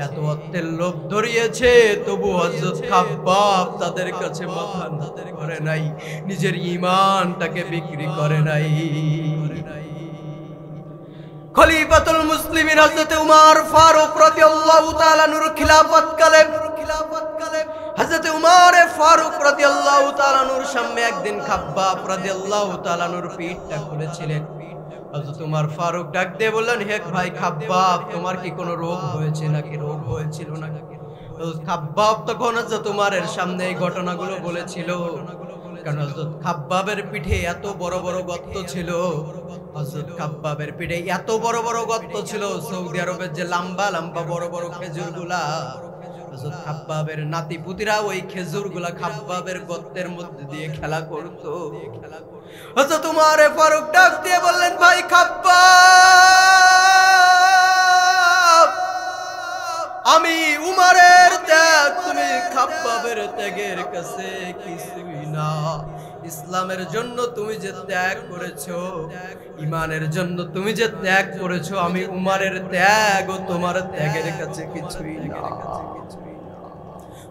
এত অর্থের লোভ ধরিয়েছে, তবু হযরত খাব্বাব তাদের কাছে মাথা নত করে নাই, নিজের ঈমানটাকে বিক্রি করে নাই। খলিফাতুল মুসলিমিন হযরত উমর ফারুক রাদিয়াল্লাহু তাআলা আনহুর খিলাফতকালে হযরত উমর ফারুক রাদিয়াল্লাহু তাআলা আনহুর সামনে একদিন খাব্বাব রাদিয়াল্লাহু তাআলা আনহুর পিঠটা খুলেছিলেন। হযরত উমর ফারুক ডাক দিয়ে বললেন, হে ভাই খাব্বাব, তোমার কি কোনো রোগ হয়েছে নাকি? রোগ হয়েছিল নাকি? খাব্বাব তখন হযরত উমরের সামনে এই ঘটনাগুলো বলেছিল, কারণ হযরত খাব্বাবের পিঠে এত বড় বড় গর্ত ছিল। হযরত খাব্বাবের পিঠে এত বড় বড় গর্ত ছিল, সৌদি আরবের যে লম্বা লম্বা বড় বড় খেজুরগুলা, হযরত খাব্বাবের নাতিপুতিরা ওই খেজুরগুলা খাব্বাবের গর্তের মধ্যে দিয়ে খেলা করত। হযরত উমর ফারুক ডাক দিয়ে বললেন, ভাই খাব্বাব, আমি উমরের ত্যাগ তুমি খাব্বাবের ত্যাগের কাছে কিছুই না। ইসলামের জন্য তুমি যে ত্যাগ করেছো, ঈমানের জন্য তুমি যে ত্যাগ করেছো, আমি উমরের ত্যাগ ও তোমার ত্যাগের কাছে কিছুই না।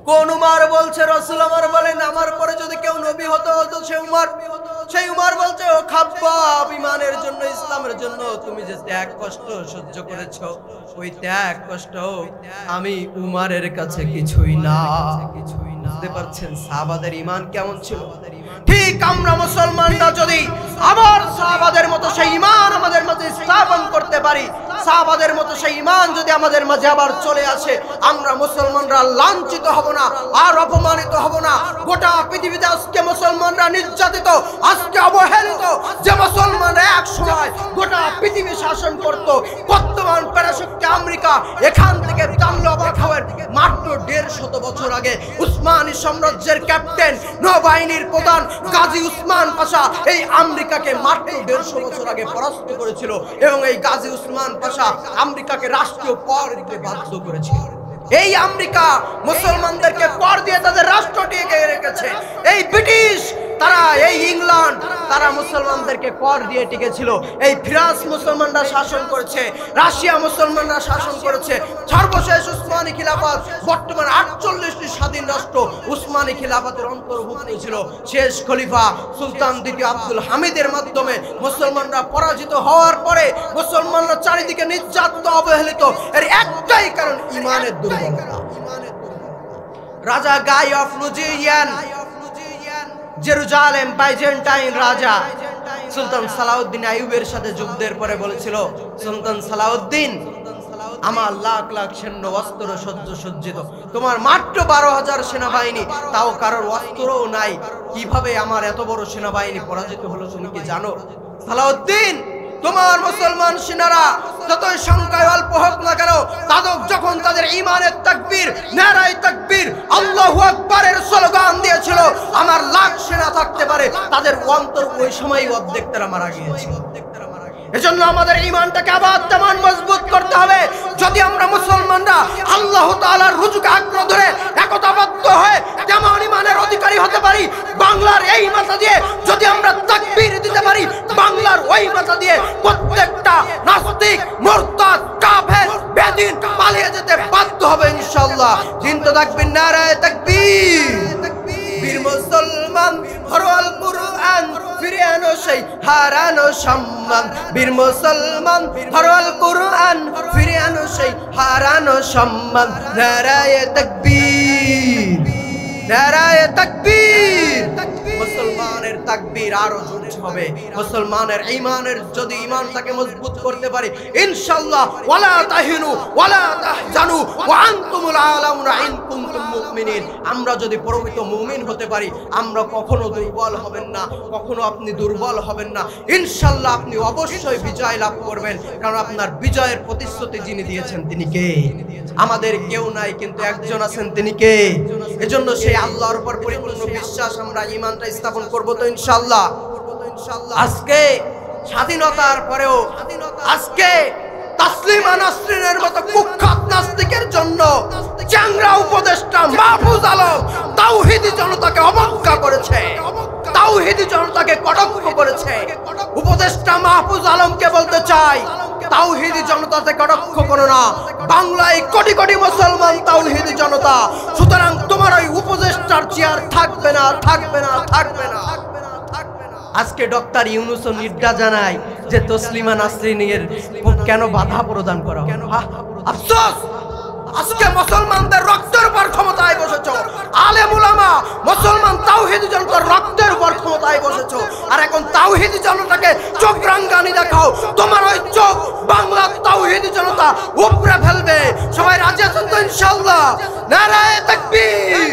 কোন উমর বলছে রাসূল আমার বলেন আমার পরে যদি কেউ নবী হতো তো সে উমর। সেই উমর বলছে ও খাব্বাব ইমানের জন্য ইসলামের জন্য তুমি যে ত্যাগ কষ্ট সহ্য করেছো ওই ত্যাগ কষ্ট আমি উমরের কাছে কিছুই না। বুঝতে পারছেন সাহাবাদের ঈমান কেমন ছিল? ঠিক আমরা মুসলমানরা যদি আবার সাহাবাদের মতো সেই ঈমান আমাদের মাঝে স্থাপন করতে পারি, সাহাবাদের মতো সেই ঈমান যদি আমাদের মাঝে আবার চলে আসে, আমরা মুসলমানরা লাঞ্ছিত হব না, আর অপমানিত হব না। গোটা পৃথিবীতে আজকে মুসলমানরা নির্যাতিত, আজকে অবহেলিত। যে মুসলমানরা এক সময় গোটা পৃথিবী শাসন করত, বর্তমান পরাশক্তি আমেরিকা এখান থেকে জানলো অবাক হবেন মাত্র 150 বছর আগে উসমানী সাম্রাজ্যের ক্যাপ্টেন নৌবাহিনীর প্রধান গাজী উসমান পাশা এই আমেরিকাকে মাত্র 150 বছর আগে পরাস্ত করেছিল, এবং এই গাজী উসমান পাশা আমেরিকাকে রাষ্ট্রীয় কর দিতে বাধ্য করেছিল। এই আমেরিকা মুসলমানদেরকে কর দিয়ে তাদের রাষ্ট্র টিকে রেখেছে। এই ব্রিটিশ তারা, এই ইংল্যান্ড তারা মুসলমানদেরকে কর দিয়ে টিকেছিল। এই ফ্রান্স মুসলমানরা শাসন করেছে, রাশিয়া মুসলমানরা শাসন করেছে। সর্বশেষ উসমানী খিলাফত, বর্তমান 48টি স্বাধীন রাষ্ট্র উসমানী খিলাফতের অন্তর্ভুক্ত ছিল। শেষ খলিফা সুলতান দ্বিতীয় আব্দুল হামিদের মাধ্যমে মুসলমানরা পরাজিত হওয়ার পরে মুসলমানরা চারিদিকে নির্যাতিত, অবহেলিত। এর একটাই কারণ ঈমানের দুর্বলতা। রাজা গাই অফ লুজিয়ান, জেরুজালেম বাইজেন্টাইন রাজা সুলতান সালাউদ্দিন আইয়ুবের সাথে যুদ্ধের পরে বলেছিল, সুলতান সালাউদ্দিন আমার লাখ লাখ সৈন্য অস্ত্র সজ্জিত, তোমার মাত্র 12,000 সেনাবাহিনী, তাও কারোর অস্ত্রও নাই, কিভাবে আমার এত বড় সেনাবাহিনী পরাজিত হলো তুমি কি জানো? সালাউদ্দিন তোমার মুসলমান সেনারা যতই সংখ্যায় অল্প হোক না কেন, তাদের যখন তাদের ঈমানের তাকবীর, নারায়ে তাকবীর, আল্লাহু আকবারের স্লোগান দিয়েছিল, আমার লাখ সেনা থাকতে পারে, তাদের অন্তর ওই সময়ই অর্ধেক তারা মারা গিয়েছিল। এজন্য আমাদের ঈমানটাকে আবার তেমন মজবুত করতে হবে। যদি আমরা মুসলমানরা আল্লাহ তাআলার রুজুকে আঁকড়ে ধরে একতাবদ্ধ হয়ে তেমন ঈমানের অধিকারী হতে পারি, বাংলার এই মাথা দিয়ে যদি আমরা তাকবীর দিতে পারি, বাংলার ওই মাথা দিয়ে প্রত্যেকটা নাস্তিক, মুরতাদ, কাফের, বেদিন পালিয়ে যেতে বাধ্য হবে ইনশাআল্লাহ। জিন্দা তাকবীর, নারায়ে তাকবীর। বীর মুসলমান ফরওয়াল কুরআন, ফিরে আনো সেই হারানো সম্মান। বীর মুসলমান ফরওয়াল কুরআন, ফিরে আনো সেই হারানো সম্মান। নারায়ে তাকবীর, নারায়ে তাকবীর। মুসলমানের তাকবীর আরো জোরে হবে। মুসলমানের ঈমানের যদি ঈমানটাকে মজবুত করতে পারি ইনশাআল্লাহ, ওয়ালা তাহিনু ওয়ালা তাহজানু ওয়া আনতুমুল আলাউনা ইন কুনতুম মুমিনিন। আমরা যদি প্রকৃত মুমিন হতে পারি, আমরা কখনো দুর্বল হবেন না, কখনো আপনি দুর্বল হবেন না। ইনশাআল্লাহ আপনি অবশ্যই বিজয় লাভ করবেন, কারণ আপনার বিজয়ের প্রতিশ্রুতি যিনি দিয়েছেন তিনি কে? আমাদের কেউ নাই, কিন্তু একজন আছেন, তিনি কে? এজন্য সেই আল্লাহর উপর পরিপূর্ণ বিশ্বাস আমরা ঈমানটা স্থাপন করব তো ইনশাআল্লাহ। আজকে স্বাধীনতার পরেও আজকে তাসলিমা নাসরিনের মতো কুখ্যাত নাস্তিকের জন্য চ্যাংড়া উপদেষ্টা মাহফুজ আলম তাওহীদি জনতাকে অবজ্ঞা করেছে, তাওহীদি জনতাকে কটাক্ষ করেছে। উপদেষ্টা মাহফুজ আলমকে বলতে চাই, তাওহীদি জনতাকে কটাক্ষ করো না। বাংলায় কোটি কোটি মুসলমান তাওহীদি জনতা, সুতরাং তোমার ওই উপদেষ্টার চেয়ার থাকবে না, থাকবে না, থাকবে না। আজকে ডক্টর ইউনূসও নির্দা জানায় যে তসলিমা নাসরিনের কেন বাধা প্রদান করা হলো। আফসোস, আজকে মুসলমানদের রক্তের উপর ক্ষমতায় বসেছো, আলেম উলামা মুসলমান তাওহীদি জনতার রক্তের উপর ক্ষমতায় বসেছো, আর এখন তাওহীদি জনতাকে চোখ রাঙ্গানি দেখাও। তোমার ওই চোখ বাংলা তাওহীদি জনতা উপড়ে ফেলবে। সবাই রাজি আছেন তো ইনশাআল্লাহ? নারায়ে তাকবীর।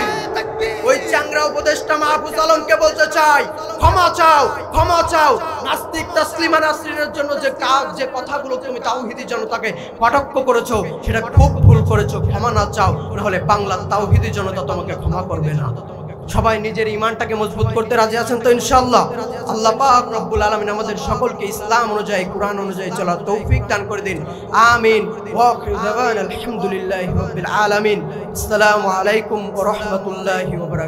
ওই চ্যাংড়া উপদেষ্টা মাহফুজ আলমকে বলতে চাই, ক্ষমা চাও, ক্ষমা চাও। নাস্তিক তাসলিমা নাসরিনের জন্য যে কাজ, যে কথাগুলো তুমি তাওহীদি জনতাকে কটাক্ষ করেছো, সেটা খুব ভুল করেছো। ক্ষমা না চাও, নাহলে বাংলার তাওহীদি জনতা তোমাকে ক্ষমা করবে না। সবাই নিজের ঈমানটাকে মজবুত করতে রাজি আছেন তো ইনশাআল্লাহ? আল্লাহ পাক রব্বুল আলামিন আমাদের সকলকে ইসলাম অনুযায়ী, কুরআন অনুযায়ী চলার তৌফিক দান করে দিন। আমিন। ওয়া আখিরু দাওয়ানা আলহামদুলিল্লাহি রাব্বিল আলামিন। আসসালামু আলাইকুম ওয়া রাহমাতুল্লাহি ওয়া বারাকাতুহু।